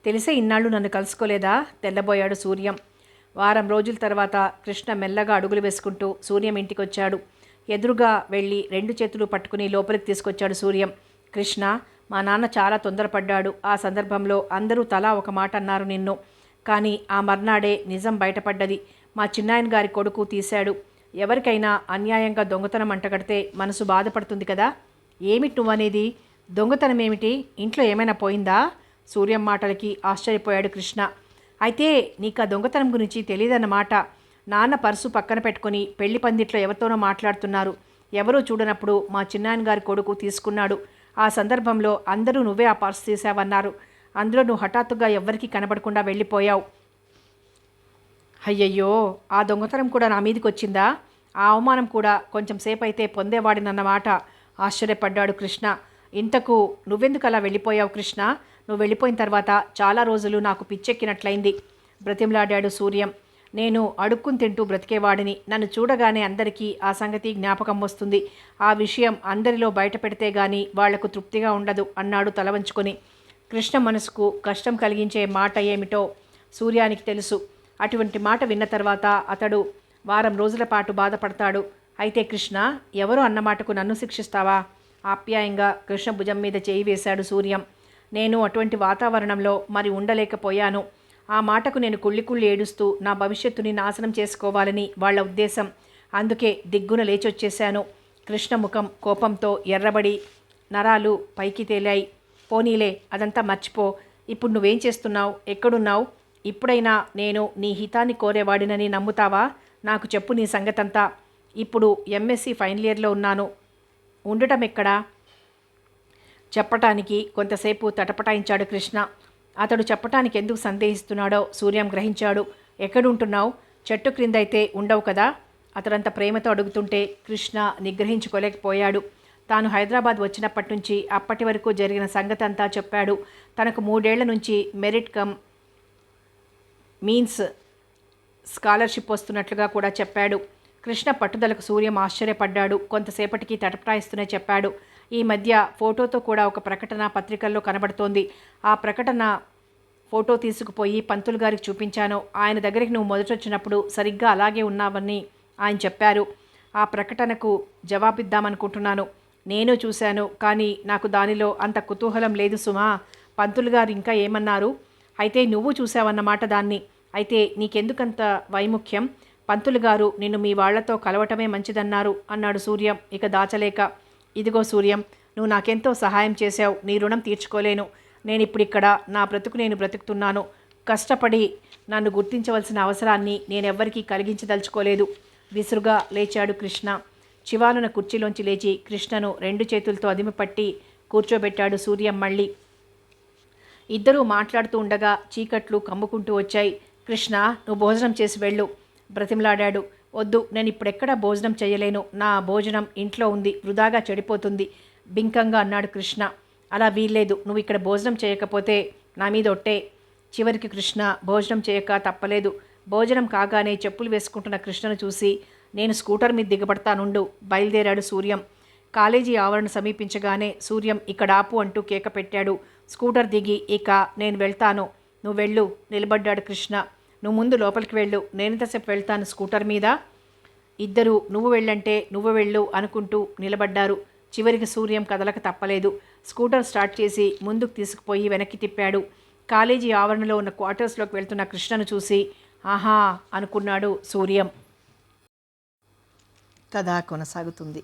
తెలిసే ఇన్నాళ్ళు నన్ను కలుసుకోలేదా? తెల్లబోయాడు సూర్యం. వారం రోజుల తర్వాత కృష్ణ మెల్లగా అడుగులు వేసుకుంటూ సూర్యం ఇంటికి వచ్చాడు. ఎదురుగా వెళ్ళి 2 చేతులు పట్టుకుని లోపలికి తీసుకొచ్చాడు సూర్యం. కృష్ణ, మా నాన్న చాలా తొందరపడ్డాడు. ఆ సందర్భంలో అందరూ తలా ఒక మాట అన్నారు నిన్ను. కానీ ఆ మర్నాడే నిజం బయటపడ్డది. మా చిన్నాయన గారి కొడుకు తీశాడు. ఎవరికైనా అన్యాయంగా దొంగతనం అంటగడితే మనసు బాధపడుతుంది కదా. ఏమిటి నువ్వనేది? దొంగతనం ఏమిటి? ఇంట్లో ఏమైనా పోయిందా? సూర్యం మాటలకి ఆశ్చర్యపోయాడు కృష్ణ. అయితే నీకు ఆ దొంగతనం గురించి తెలియదన్నమాట. నాన్న పర్సు పక్కన పెట్టుకుని పెళ్లి పందిట్లో ఎవరితోనో మాట్లాడుతున్నారు. ఎవరూ చూడనప్పుడు మా చిన్నాయన గారి కొడుకు తీసుకున్నాడు. ఆ సందర్భంలో అందరూ నువ్వే ఆ పర్సు తీసావన్నారు. అందులో నువ్వు హఠాత్తుగా ఎవ్వరికీ కనబడకుండా వెళ్ళిపోయావు. అయ్యయ్యో, ఆ దొంగతనం కూడా నా మీదకి వచ్చిందా? ఆ అవమానం కూడా కొంచెం సేపు అయితే పొందేవాడినన్నమాట. ఆశ్చర్యపడ్డాడు కృష్ణ. ఇంతకు నువ్వెందుకు అలా వెళ్ళిపోయావు కృష్ణ? నువ్వు వెళ్ళిపోయిన తర్వాత చాలా రోజులు నాకు పిచ్చెక్కినట్లయింది బ్రతిమలాడాడు సూర్యం. నేను అడుక్కుని తింటూ బ్రతికేవాడిని. నన్ను చూడగానే అందరికీ ఆ సంగతి జ్ఞాపకం వస్తుంది. ఆ విషయం అందరిలో బయట పెడితే గానీ వాళ్లకు తృప్తిగా ఉండదు అన్నాడు తల వంచుకొని. కృష్ణ మనసుకు కష్టం కలిగించే మాట ఏమిటో సూర్యానికి తెలుసు. అటువంటి మాట విన్న తర్వాత అతడు వారం రోజుల పాటు బాధపడతాడు. అయితే కృష్ణ, ఎవరో అన్నమాటకు నన్ను శిక్షిస్తావా? ఆప్యాయంగా కృష్ణ భుజం మీద చేయి వేశాడు సూర్యం. నేను అటువంటి వాతావరణంలో మరి ఉండలేకపోయాను. ఆ మాటకు నేను కుళ్ళి ఏడుస్తూ నా భవిష్యత్తుని నాశనం చేసుకోవాలని వాళ్ళ ఉద్దేశం. అందుకే దిగ్గున లేచొచ్చేశాను. కృష్ణ ముఖం కోపంతో ఎర్రబడి నరాలు పైకి తేలాయి. పోనీలే, అదంతా మర్చిపో. ఇప్పుడు నువ్వేం చేస్తున్నావు? ఎక్కడున్నావు? ఇప్పుడైనా నేను నీ హితాన్ని కోరేవాడినని నమ్ముతావా? నాకు చెప్పు నీ సంగతంతా. ఇప్పుడు ఎంఎస్సి ఫైనల్ ఇయర్లో ఉన్నాను. ఉండటం ఎక్కడా? చెప్పటానికి కొంతసేపు తటపటాయించాడు కృష్ణ. అతడు చెప్పటానికి ఎందుకు సందేహిస్తున్నాడో సూర్యం గ్రహించాడు. ఎక్కడుంటున్నావు? చెట్టు క్రిందైతే ఉండవు కదా? అతడంత ప్రేమతో అడుగుతుంటే కృష్ణ నిగ్రహించుకోలేకపోయాడు. తాను హైదరాబాద్ వచ్చినప్పటి నుంచి అప్పటి వరకు జరిగిన సంగతి అంతా చెప్పాడు. తనకు 3 ఏళ్ల నుంచి మెరిట్ కమ్ మీన్స్ స్కాలర్షిప్ వస్తున్నట్లుగా కూడా చెప్పాడు. కృష్ణ పట్టుదలకు సూర్యం ఆశ్చర్యపడ్డాడు. కొంతసేపటికి తటపటాయిస్తూనే చెప్పాడు. ఈ మధ్య ఫోటోతో కూడా ఒక ప్రకటన పత్రికల్లో కనబడుతోంది. ఆ ప్రకటన ఫోటో తీసుకుపోయి పంతులు గారికి చూపించాను. ఆయన దగ్గరికి నువ్వు మొదటొచ్చినప్పుడు సరిగ్గా అలాగే ఉన్నావని ఆయన చెప్పారు. ఆ ప్రకటనకు జవాబిద్దామనుకుంటున్నాను. నేను చూశాను, కానీ నాకు దానిలో అంత కుతూహలం లేదు సుమా. పంతులు గారు ఇంకా ఏమన్నారు? అయితే నువ్వు చూసావన్నమాట దాన్ని. అయితే నీకెందుకంత వైముఖ్యం? పంతులు గారు నిన్ను మీ వాళ్లతో కలవటమే మంచిదన్నారు అన్నాడు సూర్యం ఇక దాచలేక. ఇదిగో సూర్యం, నువ్వు నాకెంతో సహాయం చేశావు. నీ రుణం తీర్చుకోలేను. నేనిప్పుడిక్కడ నా బ్రతుకు నేను బ్రతుకుతున్నాను. కష్టపడి నన్ను గుర్తించవలసిన అవసరాన్ని నేనెవ్వరికీ కలిగించదలుచుకోలేదు. విసురుగా లేచాడు కృష్ణ. చివాలున కుర్చీలోంచి లేచి కృష్ణను 2 చేతులతో అదిమిపట్టి కూర్చోబెట్టాడు సూర్యం మళ్ళీ. ఇద్దరూ మాట్లాడుతూ ఉండగా చీకట్లు కమ్ముకుంటూ వచ్చాయి. కృష్ణ, నువ్వు భోజనం చేసి వెళ్ళు బ్రతిమలాడాడు. వద్దు, నేను ఇప్పుడెక్కడా భోజనం చేయలేను. నా భోజనం ఇంట్లో ఉంది, వృధాగా చెడిపోతుంది బింకంగా అన్నాడు కృష్ణ. అలా వీల్లేదు. నువ్వు ఇక్కడ భోజనం చేయకపోతే నా మీద ఒట్టే. చివరికి కృష్ణ భోజనం చేయక తప్పలేదు. భోజనం కాగానే చెప్పులు వేసుకుంటున్న కృష్ణను చూసి, నేను స్కూటర్ మీద దిగబడతానుండు బయలుదేరాడు సూర్యం. కాలేజీ ఆవరణ సమీపించగానే సూర్యం ఇక్కడ ఆపు అంటూ కేక పెట్టాడు. స్కూటర్ దిగి, ఇక నేను వెళ్తాను, నువ్వు వెళ్ళు నిలబడ్డాడు కృష్ణ. నువ్వు ముందు లోపలికి వెళ్ళు, నేనెంతసేపు వెళ్తాను స్కూటర్ మీద. ఇద్దరూ నువ్వు వెళ్ళంటే నువ్వు వెళ్ళు అనుకుంటూ నిలబడ్డారు. చివరికి సూర్యం కదలక తప్పలేదు. స్కూటర్ స్టార్ట్ చేసి ముందుకు తీసుకుపోయి వెనక్కి తిప్పాడు. కాలేజీ ఆవరణలో ఉన్న క్వార్టర్స్లోకి వెళ్తున్న కృష్ణను చూసి ఆహా అనుకున్నాడు సూర్యం. కథ కొనసాగుతుంది.